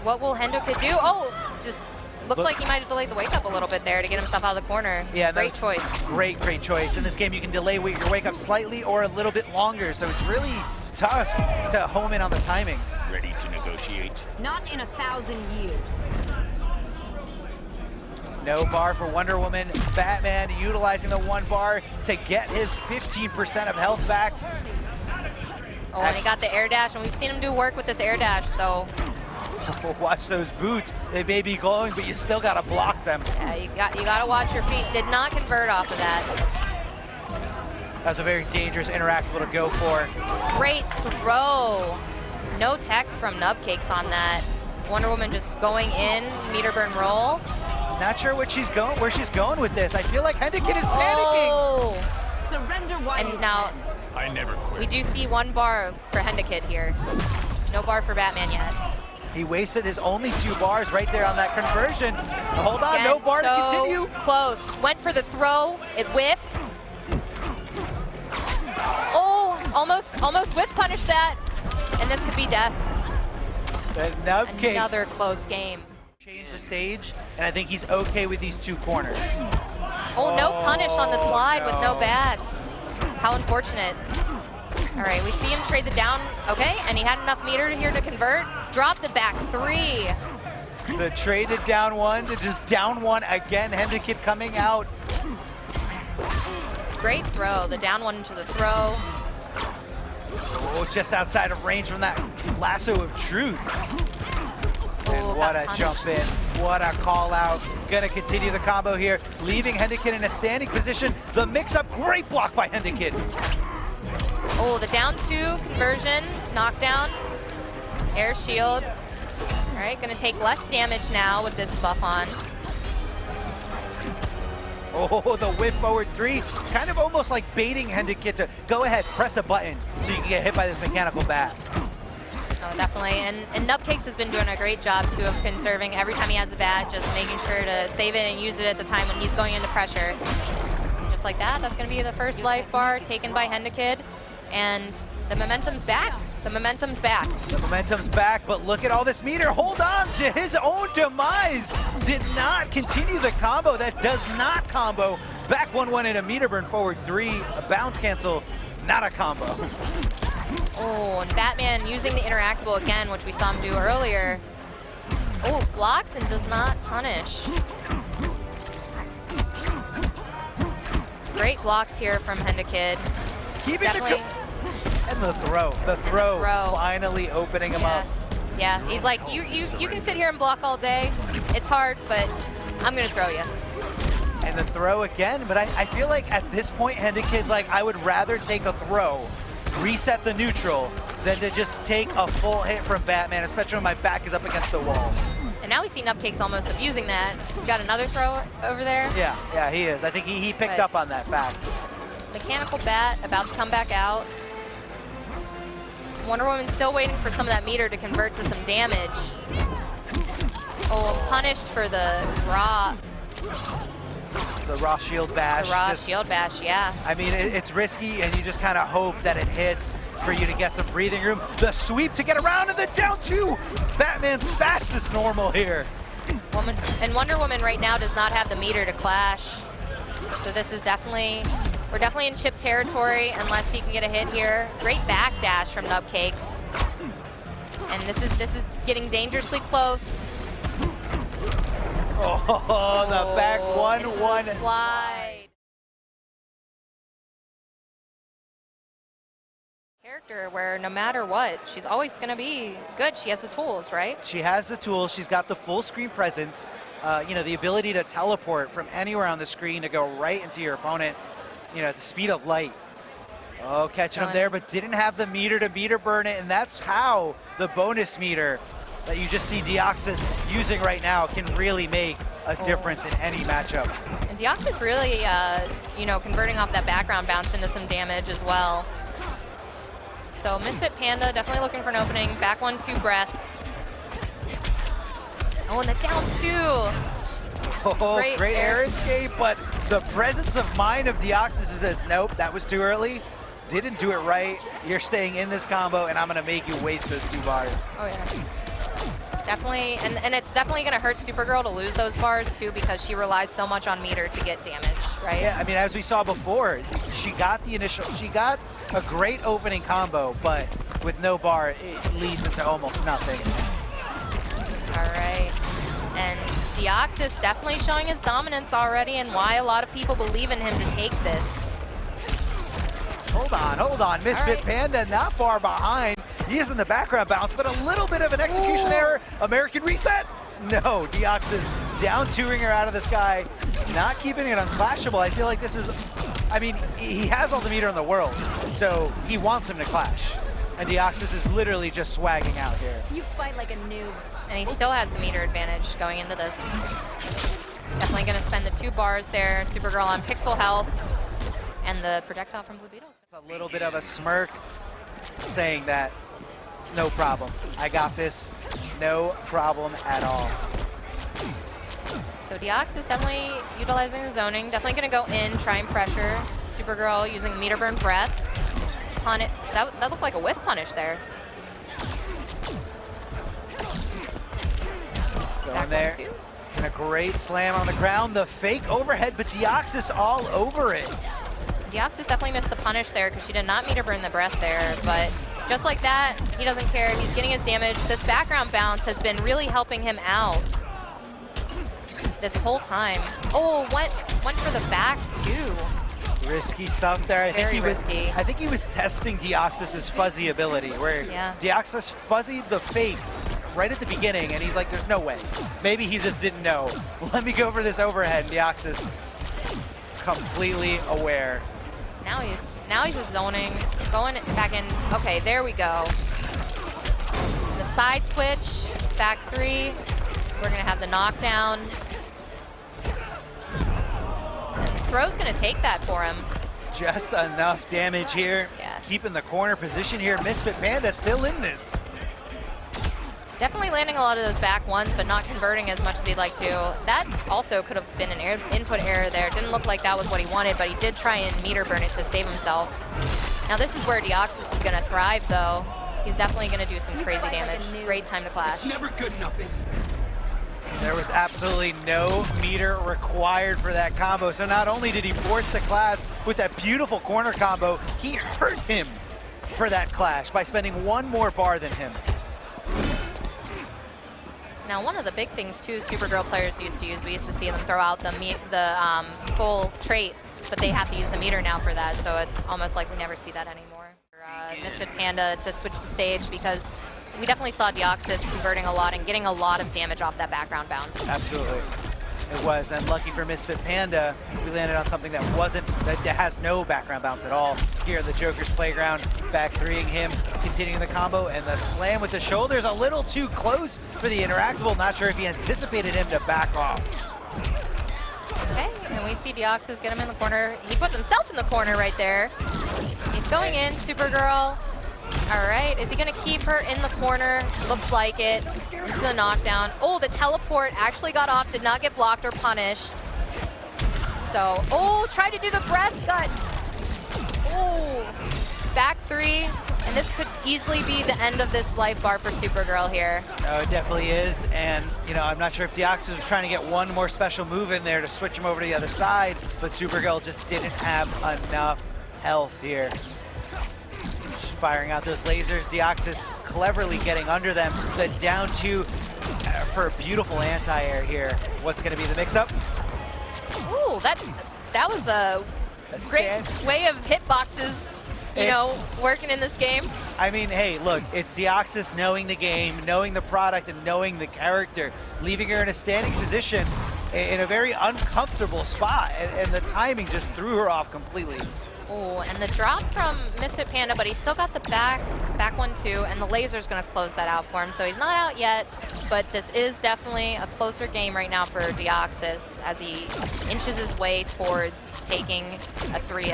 What will Hendakid do? Oh, just looked like he might have delayed the wake up a little bit there to get himself out of the corner. Yeah, great choice. Great choice. In this game, you can delay your wake up slightly or a little bit longer, so it's really tough to home in on the timing. Ready to negotiate? Not in 1,000 years. No bar for Wonder Woman. Batman utilizing the 1 bar to get his 15% of health back. Oh, and he got the air dash, and we've seen him do work with this air dash, so. Watch those boots. They may be glowing, but you still gotta block them. Yeah, you gotta watch your feet. Did not convert off of that. That's a very dangerous interactable to go for. Great throw. No tech from Nubcakes on that. Wonder Woman just going in, meter burn roll. Not sure where she's going with this. I feel like Hendakid is panicking. Oh. Surrender while And you now I never quit. we do see 1 bar for Hendakid here. No bar for Batman yet. He wasted his only 2 bars right there on that conversion. Hold on, Again, no bar to so continue. Close. Went for the throw. It whiffed. Oh, almost whiff punished that. And this could be death. And Nubcakes Another close game. Change the stage, and I think he's okay with these two corners. Oh, no punish on the slide with no no. bats. How unfortunate. All right, we see him trade the down. Okay, and he had enough meter here to convert. Drop the back three. The traded down one to just down one again. Hendakid coming out. Great throw. The down one into the throw. Oh, just outside of range from that lasso of truth. And Oh, what got a punished. jump in, what a call out. Gonna continue the combo here, leaving Hendakid in a standing position. The mix-up, great block by Hendakid. Oh, the down two conversion, knockdown, air shield. All right, gonna take less damage now with this buff on. Oh, the whip forward three, kind of almost like baiting Hendakid to go ahead, press a button so you can get hit by this mechanical bat. Oh, definitely, and Nubcakes has been doing a great job too of conserving every time he has the bat, just making sure to save it and use it at the time when he's going into pressure. Just like that, that's gonna be the first life bar taken by Hendakid, and the momentum's back. The momentum's back. The momentum's back, but look at all this meter. Hold on to his own demise. Did not continue the combo. That does not combo. Back 1-1 in a meter burn, forward three, a bounce cancel, not a combo. Oh, and Batman using the interactable again, which we saw him do earlier. Oh, blocks and does not punish. Great blocks here from Hendakid. Keeping Definitely. and the throw. The throw finally opening him up. Yeah, he's like, you can sit here and block all day. It's hard, but I'm gonna throw you. And the throw again, but I feel like at this point, Hendakid's like, I would rather take a throw, reset the neutral, than to just take a full hit from Batman, especially when my back is up against the wall. And now we see Nubcakes almost abusing that. Got another throw over there. Yeah, he is. I think he picked But- up on that fact. Mechanical bat about to come back out. Wonder Woman still waiting for some of that meter to convert to some damage. Oh, punished for the raw shield bash. Just- shield bash, yeah. I mean, it's risky, and you just kind of hope that it hits for you to get some breathing room. The sweep to get around, and the down two. Batman's fastest normal here. Wonder Woman right now does not have the meter to clash. So this is we're definitely in chip territory unless he can get a hit here. Great backdash from Nubcakes. And this is getting dangerously close. Oh, the back Into 1-1 the slide. Character where no matter what, she's always gonna be good. She has the tools, right? She has the tools. She's got the full screen presence. You know, the ability to teleport from anywhere on the screen to go right into your opponent. You know, at the speed of light. Oh, catching him there, but didn't have the meter to meter burn it, and that's how the bonus meter that you just see Deoxys using right now can really make a difference in any matchup. And Deoxys really, you know, converting off that background bounce into some damage as well. So MisfitxPanda definitely looking for an opening. Back 1-2 breath. Oh, and the down two. Oh, great air escape, but the presence of mind of Deoxys says, nope, that was too early. Didn't do it right. You're staying in this combo, and I'm going to make you waste those 2 bars. Oh, yeah. Definitely, and it's definitely going to hurt Supergirl to lose those bars, too, because she relies so much on meter to get damage, right? Yeah, I mean, as we saw before, she got a great opening combo, but with no bar, it leads into almost nothing. All right. And Deoxys definitely showing his dominance already and why a lot of people believe in him to take this. Hold on. MisfitxPanda not far behind. He is in the background bounce, but a little bit of an execution error. American reset? No, Deoxys down 2-ing her out of the sky, not keeping it unclashable. I feel like this is, I mean, he has all the meter in the world, so he wants him to clash. And Deoxys is literally just swagging out here. You fight like a noob. And he still has the meter advantage going into this. Definitely going to spend the 2 bars there. Supergirl on pixel health. And the projectile from Blue Beetle. It's a little bit of a smirk saying that, no problem. I got this. No problem at all. So Deoxys definitely utilizing the zoning. Definitely going to go in, try and pressure. Supergirl using meter burn breath. That looked like a whiff punish there. Going there. And a great slam on the ground. The fake overhead, but Deoxys all over it. Deoxys definitely missed the punish there because she did not meter burn the breath there, but just like that, he doesn't care. He's getting his damage. This background bounce has been really helping him out this whole time. Oh, went for the back too. Risky stuff there. Very risky. I think he was testing Deoxys' fuzzy ability, where Deoxys fuzzied the fake right at the beginning, and he's like, there's no way. Maybe he just didn't know. Let me go for this overhead. Deoxys completely aware. Now he's just zoning, going back in. Okay, there we go. The side switch, back three. We're gonna have the knockdown. And Throw's gonna take that for him. Just enough damage here. Yeah. Keeping the corner position here. MisfitxPanda still in this. Definitely landing a lot of those back ones, but not converting as much as he'd like to. That also could have been an input error there. Didn't look like that was what he wanted, but he did try and meter burn it to save himself. Now this is where Deoxys is going to thrive, though. He's definitely going to do some crazy damage. Great time to clash. It's never good enough, is it? There was absolutely no meter required for that combo. So not only did he force the clash with that beautiful corner combo, he hurt him for that clash by spending one more bar than him. Now, one of the big things, too, Supergirl players used to use, we used to see them throw out the full trait, but they have to use the meter now for that, so it's almost like we never see that anymore. MisfitxPanda to switch the stage, because we definitely saw Deoxys converting a lot and getting a lot of damage off that background bounce. Absolutely. It was, and lucky for MisfitxPanda, we landed on something that has no background bounce at all. Here in the Joker's playground, back threeing him, continuing the combo, and the slam with the shoulders a little too close for the interactable. Not sure if he anticipated him to back off. Okay, and we see Deoxys get him in the corner. He puts himself in the corner right there. He's going in, Supergirl. All right, is he gonna keep her in the corner? Looks like it. Into the knockdown. Oh, the teleport actually got off, did not get blocked or punished. So, oh, tried to do the breath cut. Oh, back three. And this could easily be the end of this life bar for Supergirl here. Oh, it definitely is. And, you know, I'm not sure if Deoxys was trying to get one more special move in there to switch him over to the other side, but Supergirl just didn't have enough health here. Firing out those lasers, Deoxys cleverly getting under them. The down two for a beautiful anti-air here. What's going to be the mix-up? Ooh, that was a great way of hitboxes, you know, working in this game. I mean, hey, look, it's Deoxys knowing the game, knowing the product, and knowing the character, leaving her in a standing position in a very uncomfortable spot, and the timing just threw her off completely. Oh, and the drop from MisfitxPanda, but he still got the back one too, and the laser's gonna close that out for him. So he's not out yet, but this is definitely a closer game right now for Deoxys as he inches his way towards taking a 3-0.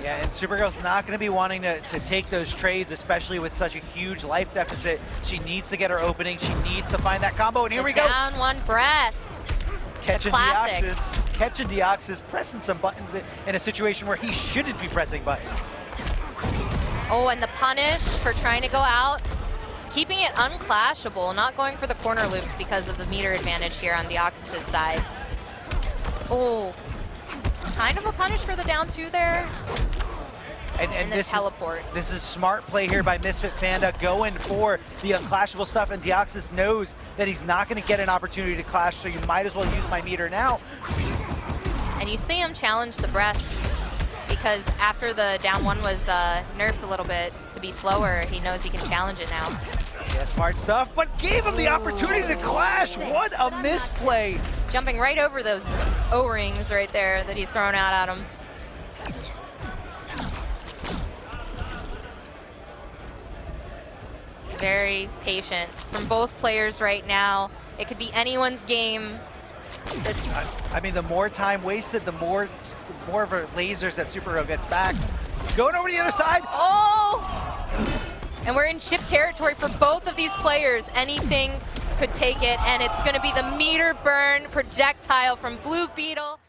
Yeah, and Supergirl's not gonna be wanting to take those trades, especially with such a huge life deficit. She needs to get her opening. She needs to find that combo, and here we go. Down one breath. Catching Deoxys, pressing some buttons in a situation where he shouldn't be pressing buttons. Oh, and the punish for trying to go out. Keeping it unclashable, not going for the corner loops because of the meter advantage here on Deoxys' side. Oh, kind of a punish for the down two there. And the teleport. This is smart play here by MisfitxPanda, going for the unclashable stuff, and Deoxys knows that he's not going to get an opportunity to clash, so you might as well use my meter now. And you see him challenge the breath, because after the down one was nerfed a little bit to be slower, he knows he can challenge it now. Yeah, smart stuff, but gave him the opportunity to clash. What a misplay. Jumping right over those O-rings right there that he's thrown out at him. Very patient from both players right now. It could be anyone's game. I mean, the more time wasted, the more of her lasers that Supergirl gets back. Going over to the other side. Oh! And we're in chip territory for both of these players. Anything could take it, and it's going to be the meter burn projectile from Blue Beetle.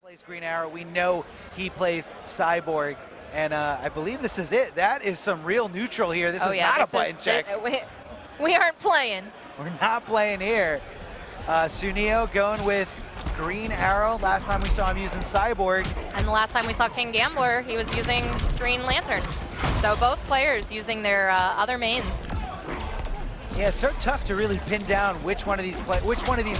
Plays Green Arrow. We know he plays Cyborg. And I believe this is it. That is some real neutral here. This is not a button check. We aren't playing. We're not playing here. Sooneo going with green arrow. Last time we saw him using Cyborg. And the last time we saw King Gambler, he was using Green Lantern. So both players using their other mains. Yeah, it's so tough to really pin down which one of these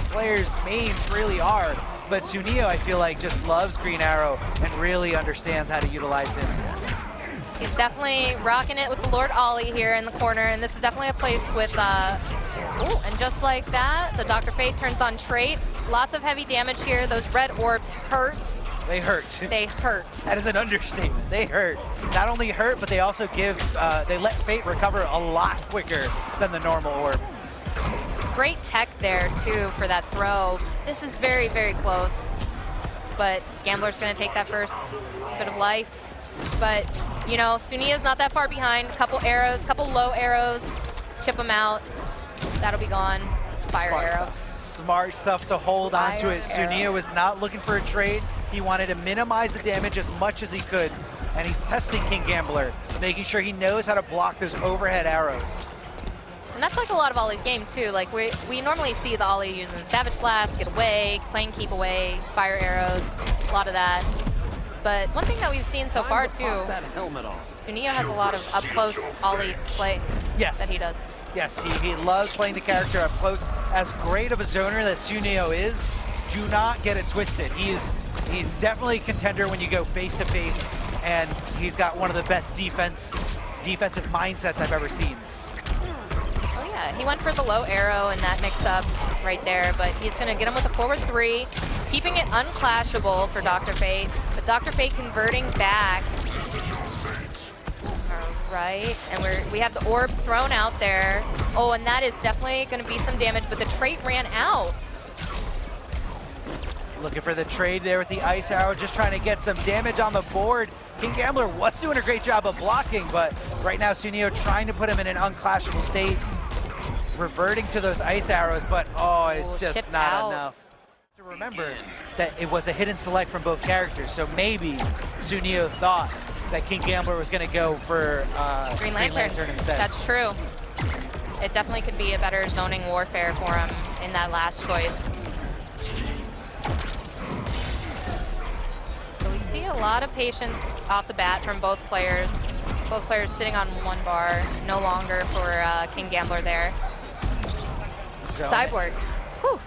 players' mains really are. But Sooneo, I feel like, just loves Green Arrow and really understands how to utilize him. He's definitely rocking it with the Lord Ollie here in the corner, and this is definitely a place with, ooh, and just like that, the Dr. Fate turns on trait. Lots of heavy damage here. Those red orbs hurt. They hurt. They hurt. That is an understatement. They hurt. Not only hurt, but they also they let Fate recover a lot quicker than the normal orb. Great tech there, too, for that throw. This is very, very close. But Gambler's going to take that first bit of life. But, you know, Sooneo's not that far behind. Couple arrows, couple low arrows. Chip them out. That'll be gone. Fire arrow. Smart stuff to hold onto it. Sooneo was not looking for a trade. He wanted to minimize the damage as much as he could. And he's testing King Gambler, making sure he knows how to block those overhead arrows. And that's like a lot of Ollie's game too. Like we normally see the Ollie using Savage Blast, get away, playing keep away, fire arrows, a lot of that. But one thing that we've seen so far too, Sooneo has a lot of up close Ollie play that he does. Yes, he loves playing the character up close. As great of a zoner that Sooneo is, do not get it twisted. He's definitely a contender when you go face to face, and he's got one of the best defensive mindsets I've ever seen. Oh yeah, he went for the low arrow and that mix-up right there, but he's going to get him with a forward 3, keeping it unclashable for Dr. Fate, but Dr. Fate converting back. All right, and we have the orb thrown out there. Oh, and that is definitely going to be some damage, but the trait ran out. Looking for the trade there with the ice arrow, just trying to get some damage on the board. King Gambler was doing a great job of blocking, but right now Sooneo trying to put him in an unclashable state, reverting to those ice arrows, but oh, it's just not enough. To remember that it was a hidden select from both characters, so maybe Sooneo thought that King Gambler was going to go for Green Lantern instead. That's true. It definitely could be a better zoning warfare for him in that last choice. So we see a lot of patience off the bat from both players. Both players sitting on one bar, no longer for King Gambler there. Cyborg. Whew.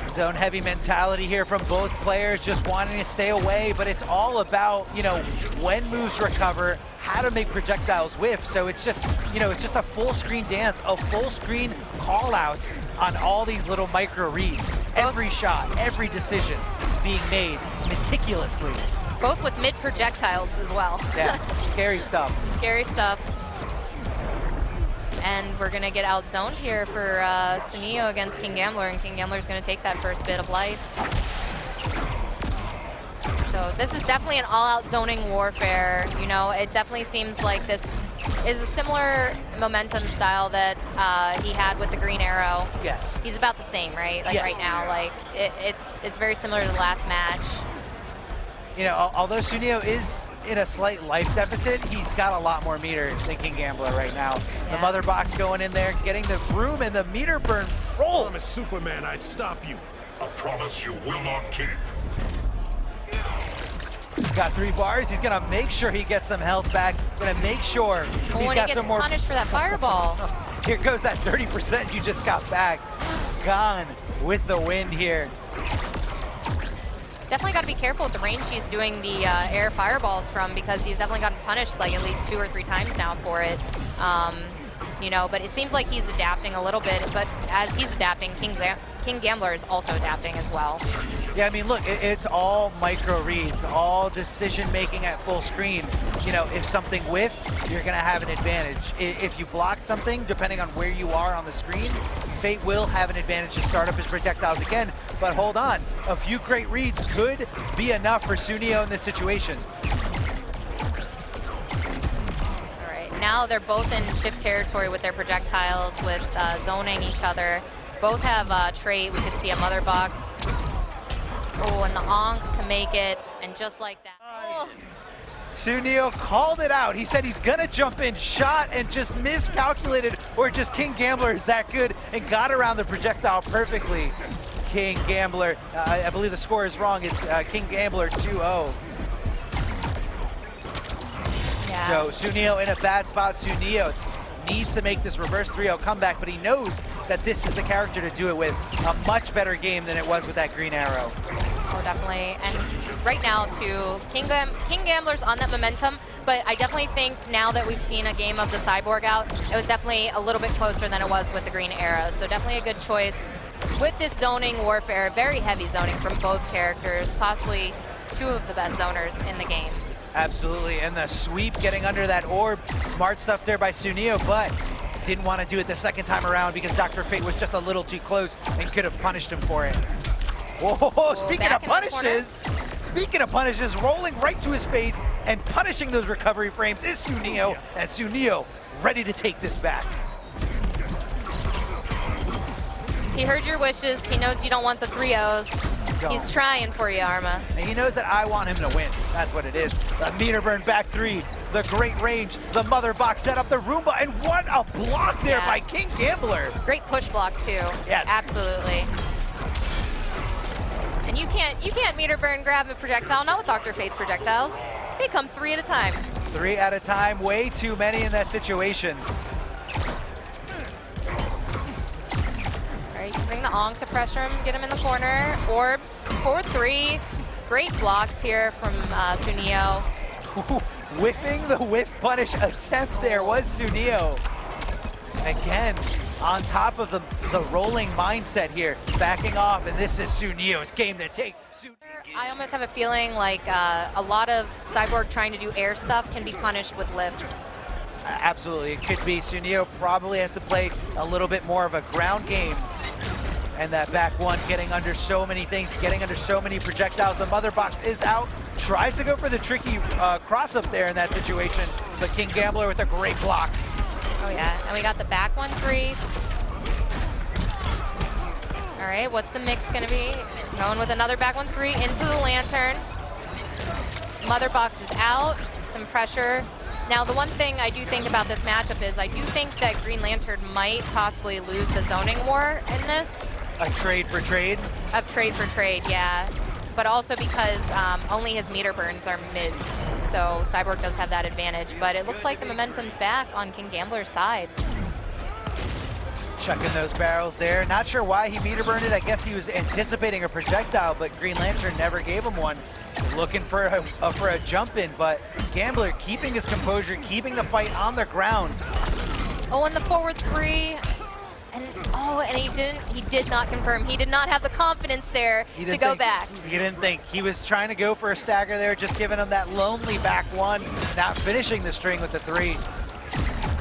Zone heavy mentality here from both players, just wanting to stay away, but it's all about, you know, when moves recover, how to make projectiles whiff. So it's just, you know, it's just a full screen dance, a full screen call outs on all these little micro reads. Every shot, every decision being made meticulously. Both with mid projectiles as well. Yeah, scary stuff. Scary stuff. And we're going to get outzoned here for Sooneo against King Gambler, and King Gambler's going to take that first bit of life. So this is definitely an all-out zoning warfare. You know, it definitely seems like this is a similar momentum style that he had with the green arrow. Yes. He's about the same, right? Like right now, like it's very similar to the last match. You know, although Sooneo is in a slight life deficit, he's got a lot more meter than King Gambler right now. The mother box going in there, getting the room and the meter burn roll. I promised Superman I'd stop you. A promise you will not keep. He's got 3 bars. He's gonna make sure he gets some health back. Gonna make sure he's got some more. He gets punished for that fireball. Here goes that 30% you just got back. Gone with the wind here. Definitely got to be careful with the range he's doing the air fireballs from, because he's definitely gotten punished like at least 2 or 3 times now for it. You know, but it seems like he's adapting a little bit, but as he's adapting, King Gambler is also adapting as well. Yeah, I mean, look, it's all micro reads, all decision making at full screen. You know, if something whiffed, you're gonna have an advantage. If you block something, depending on where you are on the screen, Fate will have an advantage to start up his projectiles again. But hold on, a few great reads could be enough for Sooneo in this situation. All right, now they're both in shift territory with their projectiles, with zoning each other. Both have trait. We could see a mother box. Oh, and the onk to make it, and just like that. Oh. Sooneo called it out. He said he's gonna jump in, shot, and just miscalculated, or just King Gambler is that good and got around the projectile perfectly. King Gambler, I believe the score is wrong. It's King Gambler 2-0. Yeah. So Sooneo in a bad spot. Sooneo needs to make this reverse 3-0 comeback, but he knows that this is the character to do it with. A much better game than it was with that green arrow. Oh, definitely. And right now, too, King Gambler's on that momentum, but I definitely think now that we've seen a game of the Cyborg out, it was definitely a little bit closer than it was with the green arrow. So definitely a good choice with this zoning warfare. Very heavy zoning from both characters, possibly two of the best zoners in the game. Absolutely, and the sweep getting under that orb. Smart stuff there by Sooneo, but didn't want to do it the second time around because Dr. Fate was just a little too close and could have punished him for it. Whoa, speaking of punishes, rolling right to his face and punishing those recovery frames is Sooneo, and Sooneo ready to take this back. He heard your wishes. He knows you don't want the 3-0s. He's trying for you, Arma. And he knows that I want him to win. That's what it is. The meter burn back 3, the great range, the mother box set up, the Roomba, and what a block there by King Gambler. Great push block too. Yes. Absolutely. And you can't meter burn grab a projectile, not with Dr. Fate's projectiles. They come 3 at a time. 3 at a time, way too many in that situation. All right, using the Onk to pressure him, get him in the corner. Orbs, 4-3. Great blocks here from Sooneo. Whiffing the whiff punish attempt there was Sooneo. Again, on top of the rolling mindset here, backing off, and this is Soonio's game to take. I almost have a feeling like a lot of Cyborg trying to do air stuff can be punished with lift. Absolutely, it could be. Sooneo probably has to play a little bit more of a ground game. And that back one getting under so many things, getting under so many projectiles. The mother box is out, tries to go for the tricky cross up there in that situation, but King Gambler with the great blocks. Oh yeah, and we got the back 1-3. All right, what's the mix gonna be? Going with another back 1-3 into the lantern. Mother box is out, some pressure. Now the one thing I do think about this matchup is I do think that Green Lantern might possibly lose the zoning war in this. A trade for trade? A trade for trade, yeah. But also because only his meter burns are mids, so Cyborg does have that advantage. But it looks like the momentum's back on King Gambler's side. Chucking those barrels there. Not sure why he meter burned it. I guess he was anticipating a projectile, but Green Lantern never gave him one. Looking for a jump in, but Gambler keeping his composure, keeping the fight on the ground. Oh, and the forward 3. And he did not confirm. He did not have the confidence there to go back. He didn't think. He was trying to go for a stagger there, just giving him that lonely back 1, not finishing the string with the 3.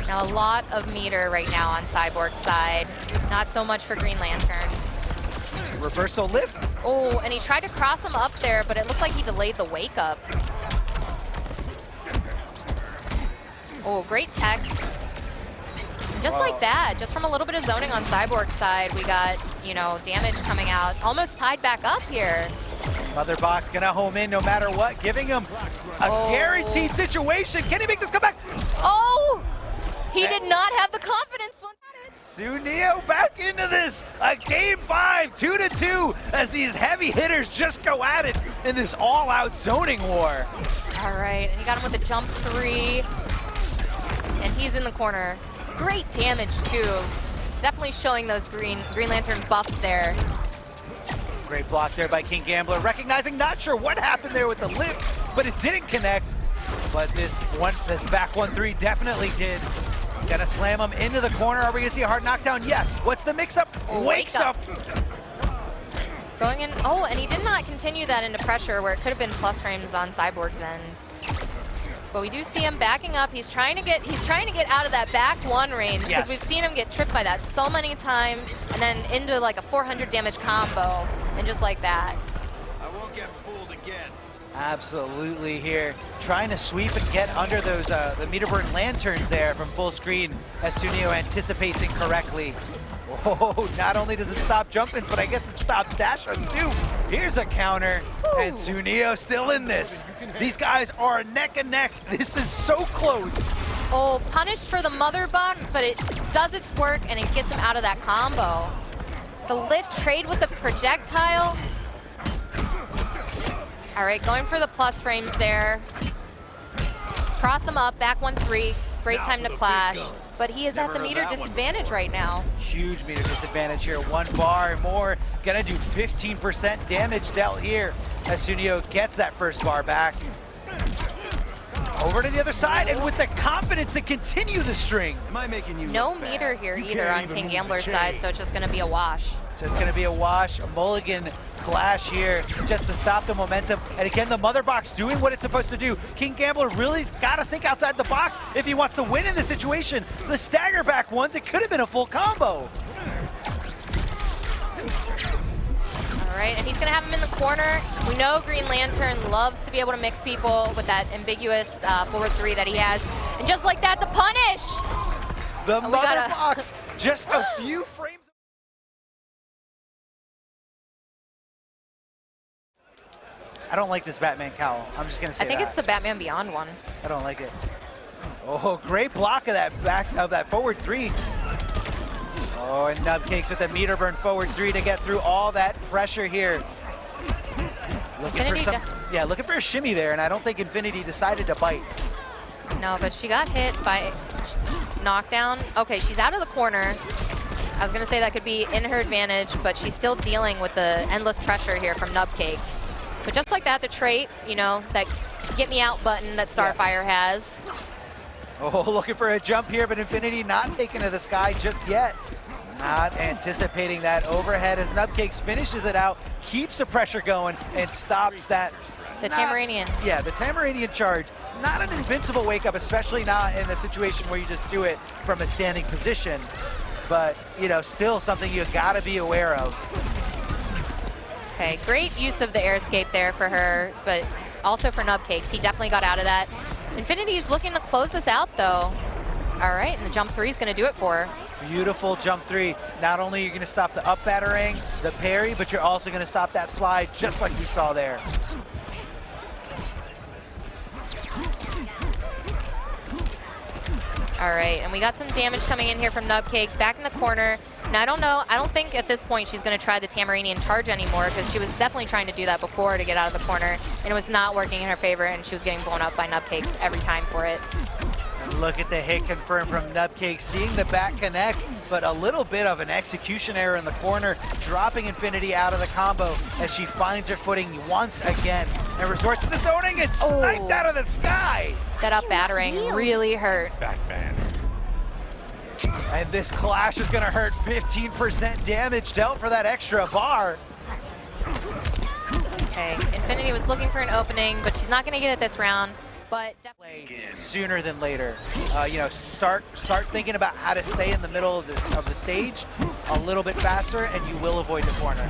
Now a lot of meter right now on Cyborg's side. Not so much for Green Lantern. Reversal lift. Oh, and he tried to cross him up there, but it looked like he delayed the wake up. Oh, great tech. Just like that, just from a little bit of zoning on Cyborg's side, we got, you know, damage coming out. Almost tied back up here. Mother box gonna home in no matter what, giving him a guaranteed situation. Can he make this comeback? Oh! He did not have the confidence. Sooneo back into this. A game 5, 2-2, as these heavy hitters just go at it in this all-out zoning war. All right, and he got him with a jump 3. And he's in the corner. Great damage too. Definitely showing those Green Lantern buffs there. Great block there by King Gambler, recognizing, not sure what happened there with the lift, but it didn't connect. But this back 1-3 definitely did. Gonna slam him into the corner. Are we gonna see a hard knockdown? Yes. What's the mix-up? Wakes up. Going in. Oh, and he did not continue that into pressure where it could have been plus frames on Cyborg's end. But we do see him backing up. He's trying to get out of that back 1 range because we've seen him get tripped by that so many times, and then into like a 400 damage combo, and just like that. I won't get fooled again. Absolutely here. Trying to sweep and get under those the meter burn lanterns there from full screen as Sooneo anticipates incorrectly. Oh, not only does it stop jump-ins, but I guess it stops dash-ups too. Here's a counter. And Sooneo still in this. These guys are neck and neck. This is so close. Oh, punished for the mother box, but it does its work and it gets him out of that combo. The lift trade with the projectile. All right, going for the plus frames there. Cross them up, back 1-3. Great time to clash. But he is at the meter disadvantage right now. Huge meter disadvantage here. 1 bar more. Gonna do 15% damage dealt here as Sooneo gets that first bar back. Over to the other side, and with the confidence to continue the string. Am I making you No look meter bad? here You either can't on even King move the Gambler's chain. side, so it's just gonna be a wash. Just gonna be a wash, a mulligan clash here just to stop the momentum. And again, the mother box doing what it's supposed to do. King Gambler really's gotta think outside the box if he wants to win in this situation. The stagger back ones, it could have been a full combo. All right, and he's gonna have him in the corner. We know Green Lantern loves to be able to mix people with that ambiguous forward 3 that he has. And just like that, the punish! The we mother gotta- box, just a few frames. I don't like this Batman cowl. I'm just gonna say I think that. it's the Batman Beyond one. I don't like it. Oh, great block of that forward 3. Oh, and Nubcakes with the meter burn forward 3 to get through all that pressure here. Looking for Infinitii looking for a shimmy there, and I don't think Infinitii decided to bite. No, but she got hit by knockdown. Okay, she's out of the corner. I was gonna say that could be in her advantage, but she's still dealing with the endless pressure here from Nubcakes. But just like that, the trait, you know, that get me out button that Starfire has. Oh, looking for a jump here, but Infinitii not taken to the sky just yet. Not anticipating that overhead as Nubcakes finishes it out, keeps the pressure going, and stops that. The Tamaranian. Yeah, the Tamaranian charge. Not an invincible wake up, especially not in the situation where you just do it from a standing position. But, you know, still something you gotta be aware of. Okay, great use of the air escape there for her, but also for Nubcakes. He definitely got out of that. Infinitii is looking to close this out, though. All right, and the jump 3 is going to do it for her. Beautiful jump 3. Not only are you going to stop the up battering, the parry, but you're also going to stop that slide, just like we saw there. All right, and we got some damage coming in here from Nubcakes, back in the corner. Now, I don't know, I don't think at this point she's gonna try the Tamaranian charge anymore, because she was definitely trying to do that before to get out of the corner, and it was not working in her favor, and she was getting blown up by Nubcakes every time for it. And look at the hit confirmed from Nubcakes, seeing the back connect, but a little bit of an execution error in the corner, dropping Infinitii out of the combo as she finds her footing once again, and resorts to the zoning and sniped out of the sky. That up battering really hurt. Batman. And this clash is gonna hurt. 15% damage dealt for that extra bar. Okay, Infinitii was looking for an opening, but she's not gonna get it this round. But definitely Sooner than later. You know, start thinking about how to stay in the middle of the stage a little bit faster, and you will avoid the corner.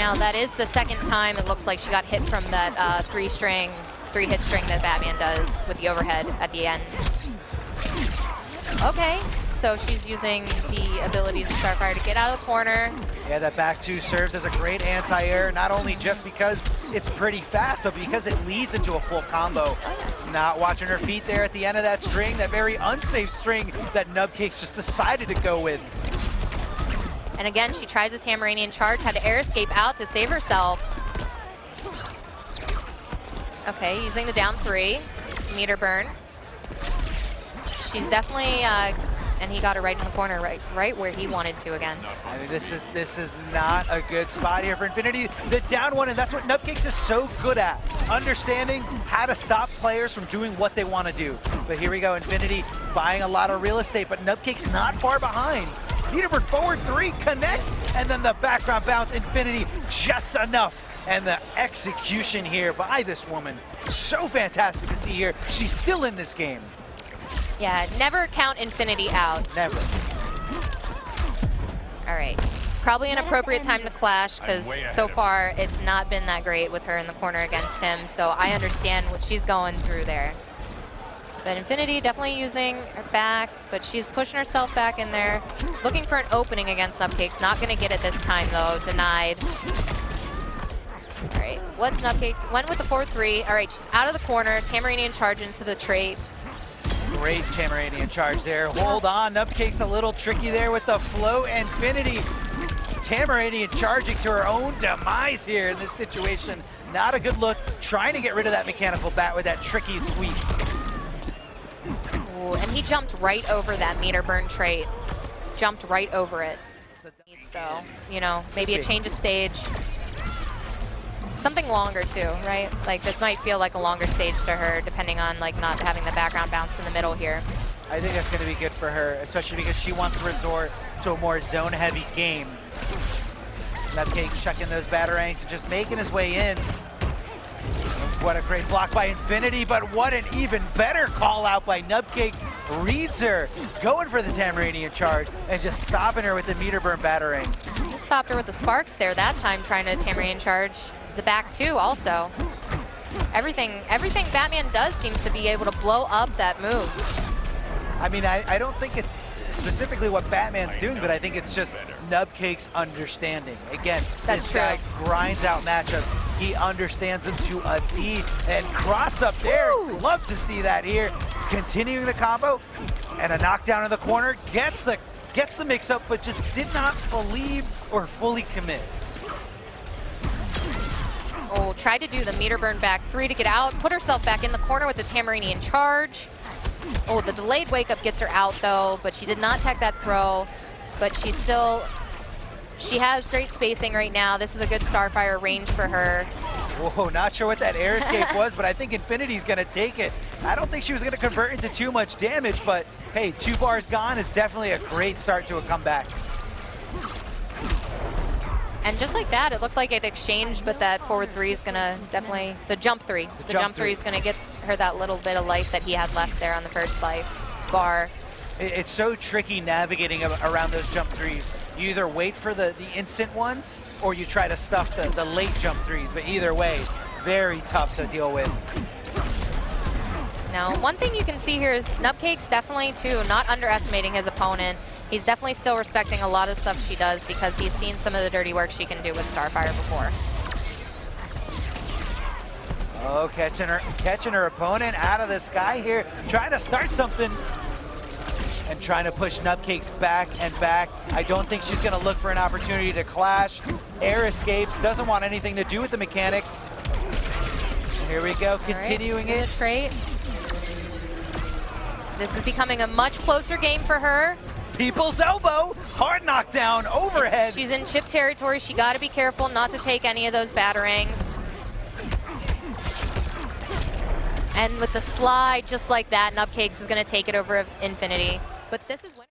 now that is the second time it looks like she got hit from that three hit string that Batman does with the overhead at the end. Okay, so she's using the abilities of Starfire to get out of the corner. Yeah, that back 2 serves as a great anti-air, not only just because it's pretty fast, but because it leads into a full combo. Not watching her feet there at the end of that string, that very unsafe string that Nubcakes just decided to go with. And again, she tries a Tamaranian charge, had to air escape out to save herself. Okay, using the down 3, meter burn. She's definitely, and he got her right in the corner, right where he wanted to again. I mean, this is not a good spot here for Infinitii. The down 1, and that's what Nubcakes is so good at, understanding how to stop players from doing what they want to do. But here we go, Infinitii buying a lot of real estate, but Nubcakes not far behind. Meterburn forward 3 connects, and then the background bounce, Infinitii just enough. And the execution here by this woman, so fantastic to see here. She's still in this game. Yeah, never count Infinitii out. Never. All right, probably an appropriate time to clash because so far it's not been that great with her in the corner against him, so I understand what she's going through there. But Infinitii definitely using her back, but she's pushing herself back in there, looking for an opening against Nubcakes. Not gonna get it this time though, denied. All right, right, what's Nubcakes? Went with the 4-3. All right, she's out of the corner. Tamaranian charge into the trait. Great Tamaranian charge there. Hold on, Nubcakes a little tricky there with the float. Infinitii. Tamaranian charging to her own demise here in this situation. Not a good look. Trying to get rid of that mechanical bat with that tricky sweep. Ooh, and he jumped right over that meter burn trait. Jumped right over it. Needs though, you know, maybe a change of stage. Something longer too, right? Like this might feel like a longer stage to her, depending on like not having the background bounce in the middle here. I think that's going to be good for her, especially because she wants to resort to a more zone-heavy game. Nubcakes chucking those batarangs and just making his way in. What a great block by Infinitii, but what an even better call out by Nubcakes. Reads her, going for the Tamaranian charge, and just stopping her with the meter burn batarang. Just stopped her with the sparks there that time, trying to Tamaranian charge. The back too also. Everything Batman does seems to be able to blow up that move. I mean, I don't think it's specifically what Batman's doing, but I think it's just Nubcakes understanding. Again, this guy grinds out matchups. He understands them to a T, and cross up there. Love to see that here. Continuing the combo, and a knockdown in the corner. Gets the mix up, but just did not believe or fully commit. Oh, tried to do the meter burn back 3 to get out. Put herself back in the corner with the Tamaranian charge. Oh, the delayed wake up gets her out though, but she did not tech that throw. But she has great spacing right now. This is a good Starfire range for her. Whoa, not sure what that air escape was, but I think Infinitii's gonna take it. I don't think she was gonna convert into too much damage, but hey, 2 bars gone is definitely a great start to a comeback. And just like that, it looked like it exchanged, but that forward 3 is gonna definitely, the jump 3 is gonna get her that little bit of life that he had left there on the first life bar. It's so tricky navigating around those jump 3s. You either wait for the instant ones, or you try to stuff the late jump 3s, but either way, very tough to deal with. Now, one thing you can see here is Nubcakes definitely, too, not underestimating his opponent. He's definitely still respecting a lot of stuff she does because he's seen some of the dirty work she can do with Starfire before. Oh, catching her opponent out of the sky here, trying to start something and trying to push Nubcakes back and back. I don't think she's gonna look for an opportunity to clash. Air escapes, doesn't want anything to do with the mechanic. Here we go, continuing it. Trait. This is becoming a much closer game for her. People's elbow, hard knockdown, overhead. She's in chip territory. She got to be careful not to take any of those batarangs. And with the slide, just like that, Nubcakes is going to take it over Infinitii. But this is when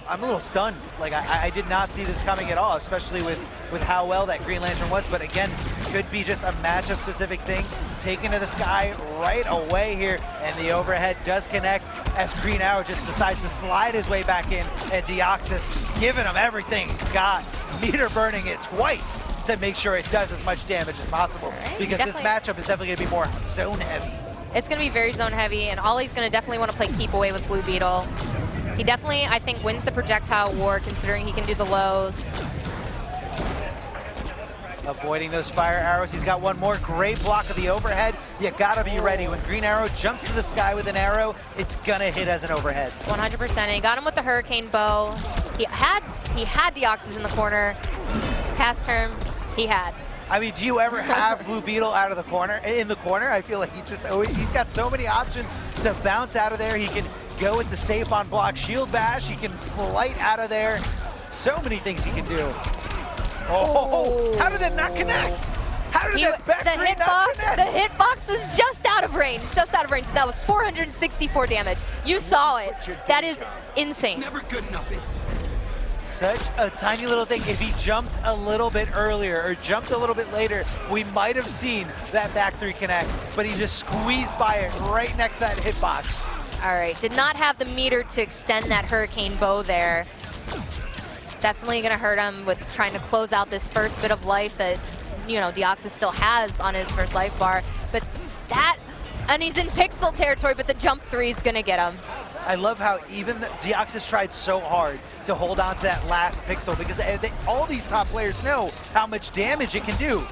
I'm a little stunned. Like I did not see this coming at all, especially with how well that Green Lantern was. But again, could be just a matchup specific thing. Taken to the sky right away here, and the overhead does connect as Green Arrow just decides to slide his way back in, and Deoxys giving him everything he's got, meter burning it twice to make sure it does as much damage as possible. Because this matchup is definitely going to be more zone heavy. It's going to be very zone heavy, and Ollie's going to definitely want to play keep away with Blue Beetle. He definitely, I think, wins the projectile war, considering he can do the lows. Avoiding those fire arrows. He's got one more great block of the overhead. You gotta be ready. When Green Arrow jumps to the sky with an arrow, it's gonna hit as an overhead. 100%, and he got him with the hurricane bow. He had Deoxys in the corner. Past turn, he had. I mean, do you ever have Blue Beetle out of the corner? In the corner, I feel like he's got so many options to bounce out of there. He can go with the safe on block shield bash. He can flight out of there. So many things he can do. Oh, how did that not connect? How did that back three not connect? The hitbox was just out of range, That was 464 damage. You saw it. That is insane. It's never good enough, is it? Such a tiny little thing. If he jumped a little bit earlier or jumped a little bit later, we might have seen that back three connect, but he just squeezed by it right next to that hitbox. All right, did not have the meter to extend that hurricane bow there. Definitely gonna hurt him with trying to close out this first bit of life that, you know, Deoxys still has on his first life bar. But that, and he's in pixel territory, but the jump three is gonna get him. I love how even Deoxys tried so hard to hold on to that last pixel because all these top players know how much damage it can do.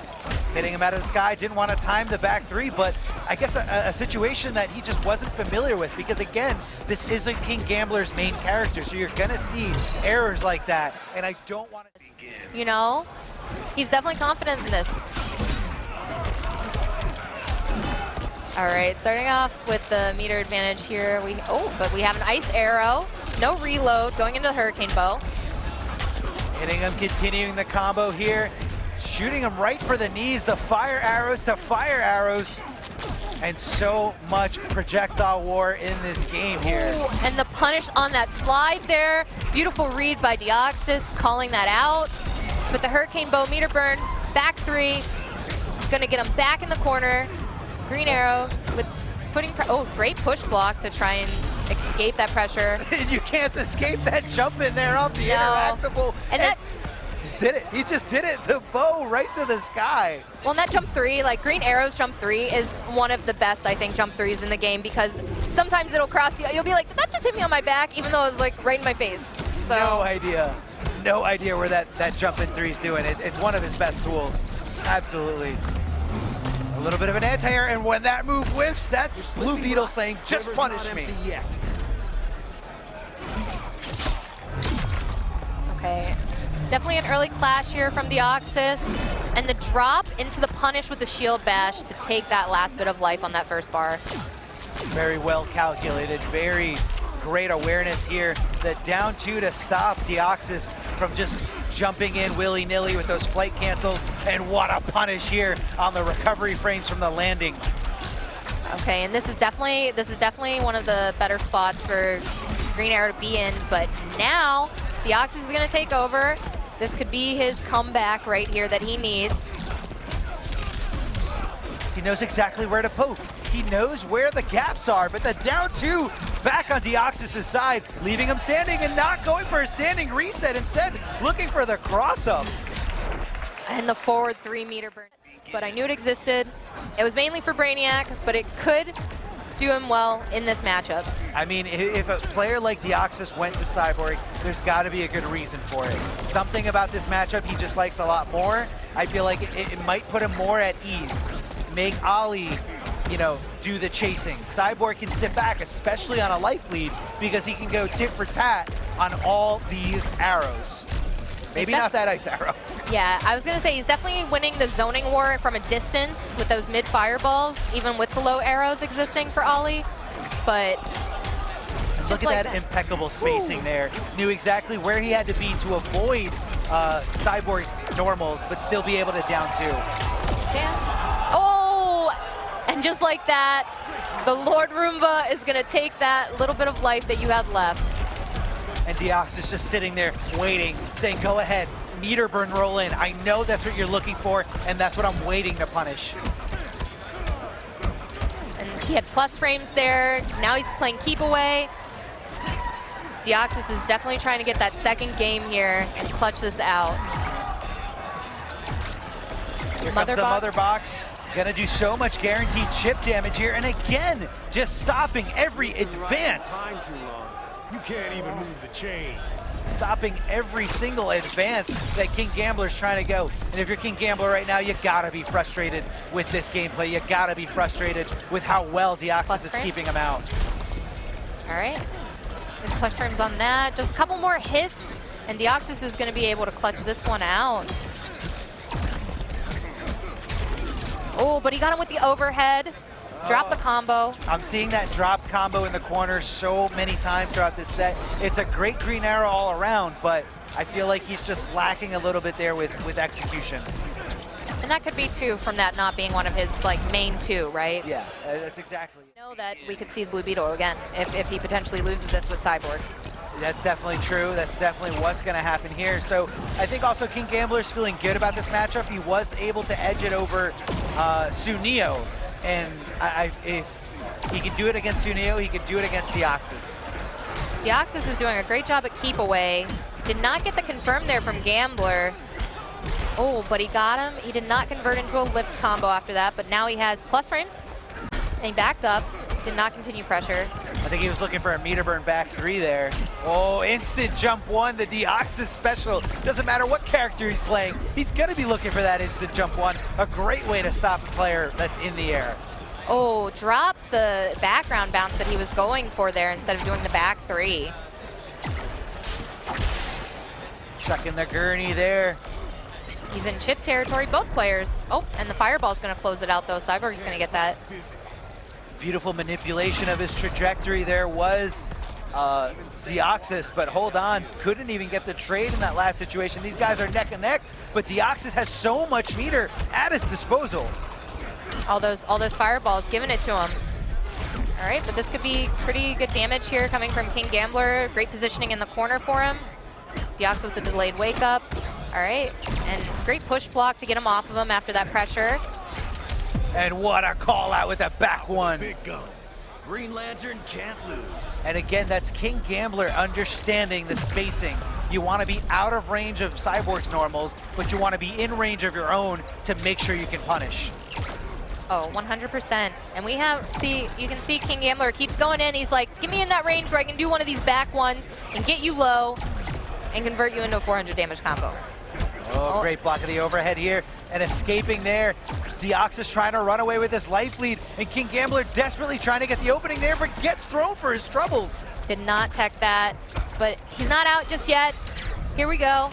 Hitting him out of the sky, didn't want to time the back three, but I guess a situation that he just wasn't familiar with because again, this isn't King Gambler's main character, so you're gonna see errors like that, and I don't want to. You know, he's definitely confident in this. All right, starting off with the meter advantage here. But we have an ice arrow, no reload, going into the hurricane bow. Hitting him, continuing the combo here, shooting him right for the knees, the fire arrows to fire arrows, and so much projectile war in this game here. Ooh, and the punish on that slide there. Beautiful read by Deoxys, calling that out. With the hurricane bow meter burn, back three, gonna get him back in the corner. Green arrow with great push block to try and escape that pressure. You can't escape that jump in there off the interactable. And that just did it. He just did it. The bow right to the sky. Well, and that jump three, like Green Arrow's jump three is one of the best, I think, jump threes in the game because sometimes it'll cross you. You'll be like, did that just hit me on my back? Even though it was like right in my face. So no idea. No idea where that jump in three's doing. It's one of his best tools. Absolutely. A little bit of an anti-air, and when that move whiffs, that's Blue Beetle saying, just punish me. Okay. Definitely an early clash here from Deoxys, and the drop into the punish with the shield bash to take that last bit of life on that first bar. Very well calculated, very great awareness here. The down two to stop Deoxys from just jumping in willy-nilly with those flight cancels, and what a punish here on the recovery frames from the landing. Okay, and this is definitely one of the better spots for Green Arrow to be in, but now Deoxys is gonna take over. This could be his comeback right here that he needs. He knows exactly where to poke. He knows where the gaps are, but the down two back on Deoxys' side, leaving him standing and not going for a standing reset, instead looking for the cross-up. And the forward 3 meter burn. But I knew it existed. It was mainly for Brainiac, but it could do him well in this matchup. I mean, if a player like Deoxys went to Cyborg, there's got to be a good reason for it. Something about this matchup he just likes a lot more. I feel like it might put him more at ease. Make Ollie, you know, do the chasing. Cyborg can sit back, especially on a life lead, because he can go tit for tat on all these arrows. Maybe not that ice arrow. Yeah, I was gonna say he's definitely winning the zoning war from a distance with those mid fireballs, even with the low arrows existing for Ollie. But look at that impeccable spacing there. Knew exactly where he had to be to avoid Cyborg's normals, but still be able to down two. Yeah. Oh, and just like that, the Lord Roomba is gonna take that little bit of life that you had left. And Deoxys just sitting there waiting, saying, go ahead, meter burn roll in. I know that's what you're looking for, and that's what I'm waiting to punish. And he had plus frames there. Now he's playing keep away. Deoxys is definitely trying to get that second game here and clutch this out. Here comes the mother box. Gonna do so much guaranteed chip damage here, and again, just stopping every advance. You can't even move the chains. Stopping every single advance that King Gambler's trying to go. And if you're King Gambler right now, you gotta be frustrated with this gameplay. You gotta be frustrated with how well Deoxys is keeping him out. All right, good clutch frames on that. Just a couple more hits, and Deoxys is gonna be able to clutch this one out. Oh, but he got him with the overhead. Drop the combo. I'm seeing that dropped combo in the corner so many times throughout this set. It's a great green arrow all around, but I feel like he's just lacking a little bit there with execution. And that could be too from that not being one of his like main two, right? Yeah, that's exactly it. I know that we could see the Blue Beetle again if he potentially loses this with Cyborg. That's definitely true. That's definitely what's going to happen here. So I think also King Gambler's feeling good about this matchup. He was able to edge it over Sooneo. And if he can do it against Sooneo, he could do it against Deoxys. Deoxys is doing a great job at keep away. Did not get the confirm there from Gambler. Oh, but he got him. He did not convert into a lift combo after that, but now he has plus frames. And he backed up, did not continue pressure. I think he was looking for a meter burn back 3 there. Oh, instant jump 1, the Deoxys special. Doesn't matter what character he's playing, he's gonna be looking for that instant jump 1. A great way to stop a player that's in the air. Oh, dropped the background bounce that he was going for there instead of doing the back 3. Chucking the gurney there. He's in chip territory, both players. Oh, and the fireball's gonna close it out though. Cyborg's gonna get that. Beautiful manipulation of his trajectory there was Deoxys, but hold on, couldn't even get the trade in that last situation. These guys are neck and neck, but Deoxys has so much meter at his disposal. All those fireballs, giving it to him. All right, but this could be pretty good damage here coming from King Gambler. Great positioning in the corner for him. Deoxys with the delayed wake up. All right, and great push block to get him off of him after that pressure. And what a call out with the back 1. Big guns. Green Lantern can't lose. And again, that's King Gambler understanding the spacing. You want to be out of range of Cyborg's normals, but you want to be in range of your own to make sure you can punish. Oh, 100%. And we have, you can see King Gambler keeps going in. He's like, give me in that range where I can do one of these back ones and get you low and convert you into a 400 damage combo. Oh, great block of the overhead here and escaping there. Deoxys trying to run away with this life lead, and King Gambler desperately trying to get the opening there, but gets thrown for his troubles. Did not tech that, but he's not out just yet. Here we go.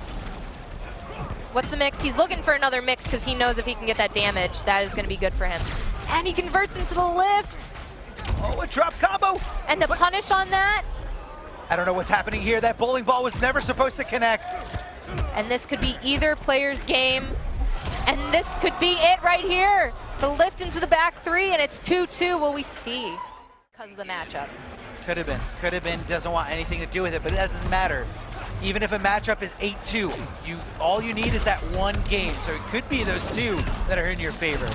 What's the mix? He's looking for another mix because he knows if he can get that damage, that is going to be good for him. And he converts into the lift. Oh, a drop combo. And the punish on that. I don't know what's happening here. That bowling ball was never supposed to connect. And this could be either player's game. And this could be it right here. The lift into the back 3, and it's 2-2. Will we see? Because of the matchup. Could have been, doesn't want anything to do with it, but that doesn't matter. Even if a matchup is 8-2, all you need is that one game. So it could be those 2 that are in your favor.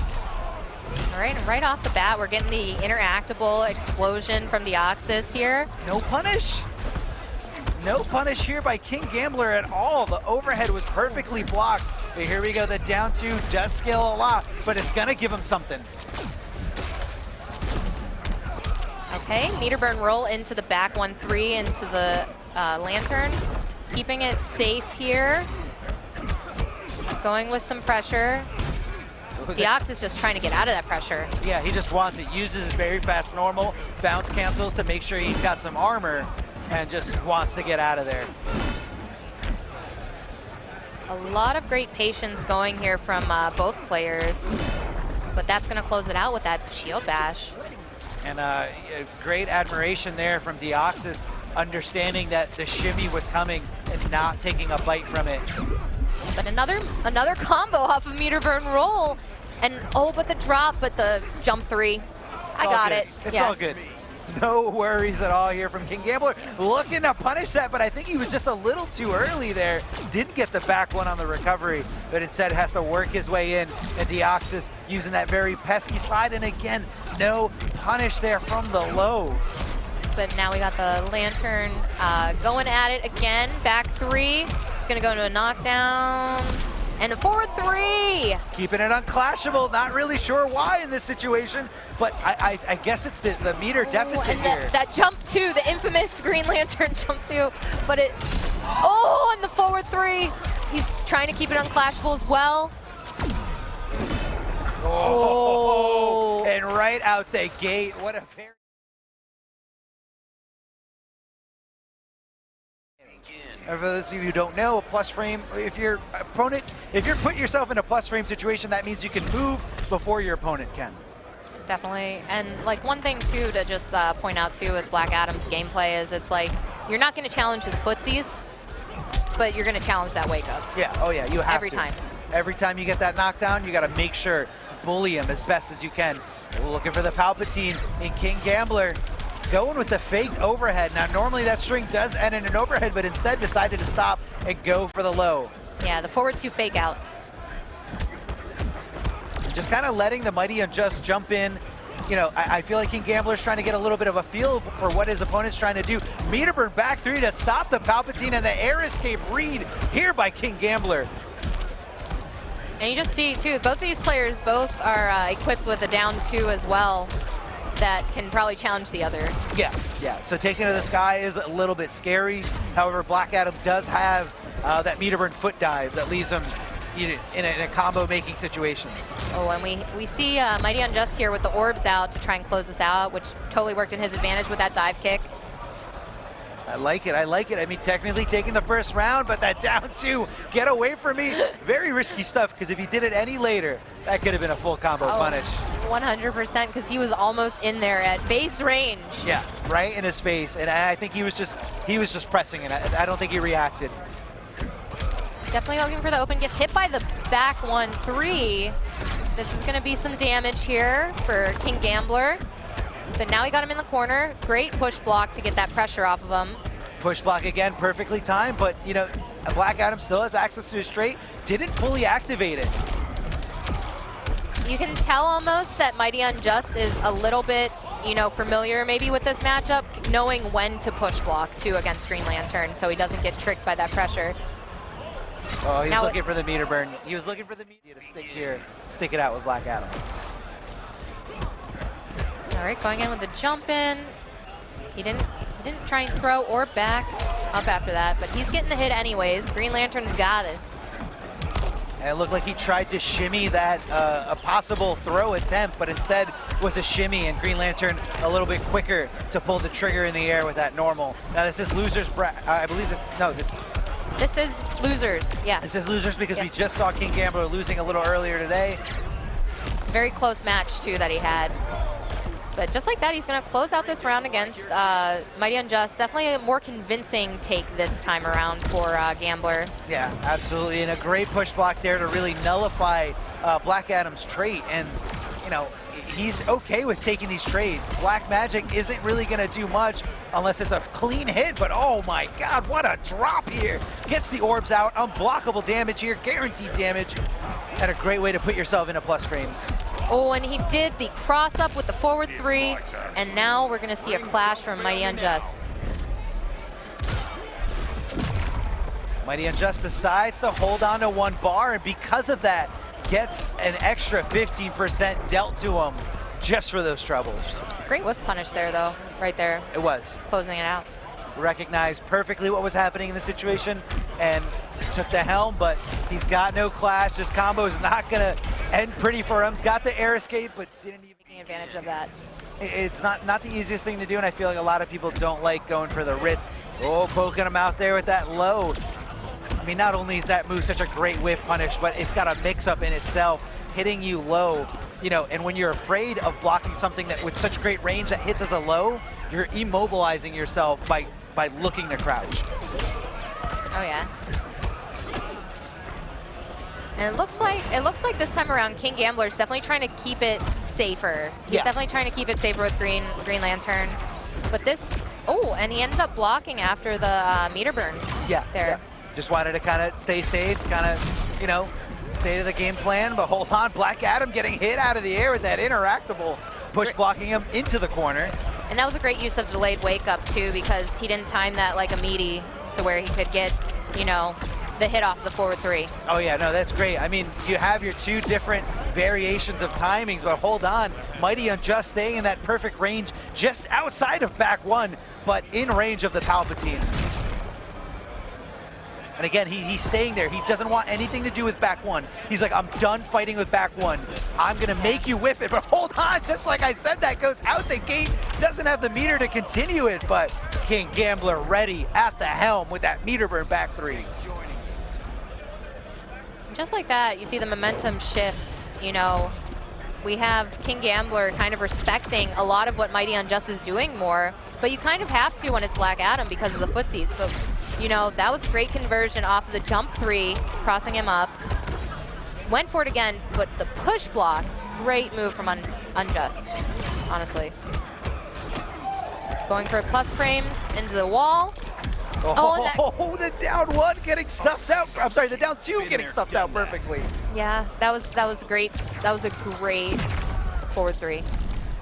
All right, and right off the bat, we're getting the interactable explosion from Deoxys here. No punish. No punish here by King Gambler at all. The overhead was perfectly blocked. But here we go, the down 2 does scale a lot, but it's gonna give him something. Okay, meter burn roll into the back 1-3 into the lantern. Keeping it safe here. Going with some pressure. Deoxys just trying to get out of that pressure. Yeah, he just wants it. Uses his very fast normal, bounce cancels to make sure he's got some armor, and just wants to get out of there. A lot of great patience going here from both players, but that's going to close it out with that shield bash. And great admiration there from Deoxys, understanding that the shimmy was coming and not taking a bite from it. But another combo off of meter burn roll, and oh, but the drop, but the jump 3. I got it. It's all good. No worries at all here from King Gambler. Looking to punish that, but I think he was just a little too early there. Didn't get the back 1 on the recovery, but instead has to work his way in. And Deoxys using that very pesky slide, and again, no punish there from the low. But now we got the lantern going at it again. Back 3. It's going to go into a knockdown. And a forward 3. Keeping it unclashable. Not really sure why in this situation, but I guess it's the meter deficit and here. That jump 2, the infamous Green Lantern jump 2. But it, oh, and the forward 3. He's trying to keep it unclashable as well. Oh, and right out the gate. What a very... And for those of you who don't know, a plus frame, if you're putting yourself in a plus frame situation, that means you can move before your opponent can. Definitely, and like one thing too to just point out too with Black Adam's gameplay is it's like, you're not gonna challenge his footsies, but you're gonna challenge that wake up. Yeah, oh yeah, you have every to. time. Every time you get that knockdown, you gotta make sure, bully him as best as you can. We're looking for the Palpatine in King Gambler. Going with the fake overhead. Now, normally that string does end in an overhead, but instead decided to stop and go for the low. Yeah, the forward 2 fake out. Just kind of letting the MisfitxPanda jump in. You know, I feel like King Gambler's trying to get a little bit of a feel for what his opponent's trying to do. Meter burn back 3 to stop the Palpatine, and the air escape read here by King Gambler. And you just see too, both these players both are equipped with a down 2 as well. that can probably challenge the other. Yeah, yeah. So taking to the sky is a little bit scary. However, Black Adam does have that meter burn foot dive that leaves him in a combo-making situation. Oh, and we see MisfitxPanda here with the orbs out to try and close this out, which totally worked in his advantage with that dive kick. I like it, I like it. I mean, technically taking the first round, but that down two, get away from me. Very risky stuff, because if he did it any later, that could have been a full combo punish. 100%, because he was almost in there at face range. Yeah, right in his face, and I think he was just pressing it. I don't think he reacted. Definitely looking for the open, gets hit by the back 1-3. This is gonna be some damage here for King Gambler. But now he got him in the corner. Great push block to get that pressure off of him. Push block again, perfectly timed, but you know, Black Adam still has access to his straight, didn't fully activate it. You can tell almost that MisfitxPanda is a little bit, you know, familiar maybe with this matchup, knowing when to push block too against Green Lantern so he doesn't get tricked by that pressure. Oh, he's looking for the meter burn. He was looking for the meter to stick here, stick it out with Black Adam. All right, going in with the jump in. He didn't try and throw or back up after that, but he's getting the hit anyways. Green Lantern's got it. And it looked like he tried to shimmy that a possible throw attempt, but instead was a shimmy, and Green Lantern a little bit quicker to pull the trigger in the air with that normal. Now this is losers. I believe this. No, this. This is losers. Yeah. This is losers because we just saw King Gambler losing a little earlier today. Very close match too that he had. But just like that, he's going to close out this round against MisfitxPanda. Definitely a more convincing take this time around for Gambler. Yeah, absolutely, and a great push block there to really nullify Black Adam's trait. And you know, he's okay with taking these trades. Black Magic isn't really going to do much unless it's a clean hit, but oh my God, what a drop here. Gets the orbs out, unblockable damage here, guaranteed damage, and a great way to put yourself into plus frames. Oh, and he did the cross up with the forward 3, and now we're going to see a clash from MisfitxPanda. MisfitxPanda decides to hold on to one bar, and because of that, gets an extra 15% dealt to him just for those troubles. Great whiff punish there, though, right there. It was. Closing it out. Recognized perfectly what was happening in the situation and took the helm, but he's got no clash. This combo is not going to end pretty for him. He's got the air escape, but didn't even Taking advantage of that. It's not the easiest thing to do, and I feel like a lot of people don't like going for the risk. Oh, poking him out there with that low. I mean, not only is that move such a great whiff punish, but it's got a mix-up in itself, hitting you low. You know, and when you're afraid of blocking something that with such great range that hits as a low, you're immobilizing yourself by looking to crouch. Oh yeah. And it looks like this time around King Gambler is definitely trying to keep it safer. He's definitely trying to keep it safer with Green Lantern. But this, oh, and he ended up blocking after the meter burn. Yeah. There. Yeah. Just wanted to kind of stay safe, kind of, you know, stay to the game plan, but hold on, Black Adam getting hit out of the air with that interactable push blocking him into the corner. And that was a great use of delayed wake up too, because he didn't time that like a meaty to where he could get, you know, the hit off the forward 3. Oh yeah, no, that's great. I mean, you have your two different variations of timings, but hold on, MisfitxPanda staying in that perfect range just outside of back 1, but in range of the Palpatine. And again, he's staying there. He doesn't want anything to do with back 1. He's like, I'm done fighting with back 1. I'm gonna make you whiff it, but hold on, just like I said, that goes out the gate. Doesn't have the meter to continue it, but King Gambler ready at the helm with that meter burn back 3. Just like that, you see the momentum shift, you know. We have King Gambler kind of respecting a lot of what MisfitxPanda is doing more, but you kind of have to when it's Black Adam because of the footsies. But you know, that was great conversion off of the jump 3, crossing him up. Went for it again, but the push block, great move from Unjust, honestly. Going for plus frames into the wall. Oh, the down 1 getting stuffed out. I'm sorry, the down 2 getting stuffed out perfectly. Yeah, that was great. That was a great forward 3.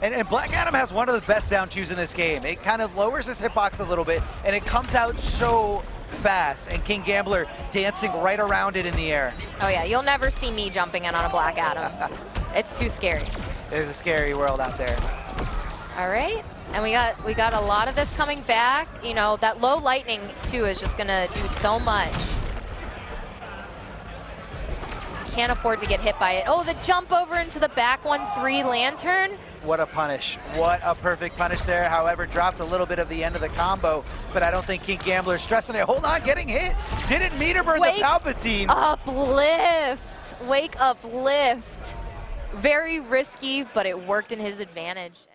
And Black Adam has one of the best down 2s in this game. It kind of lowers his hitbox a little bit, and it comes out so fast, and King Gambler dancing right around it in the air. Oh yeah, you'll never see me jumping in on a Black Adam. It's too scary. It is a scary world out there. All right, and we got a lot of this coming back. You know, that low lightning too is just gonna do so much. Can't afford to get hit by it. Oh, the jump over into the back 1-3 lantern. What a punish. What a perfect punish there. However, dropped a little bit of the end of the combo, but I don't think King Gambler's stressing it. Hold on, getting hit. Didn't meter burn the Palpatine. Uplift. Wake up lift. Very risky, but it worked in his advantage.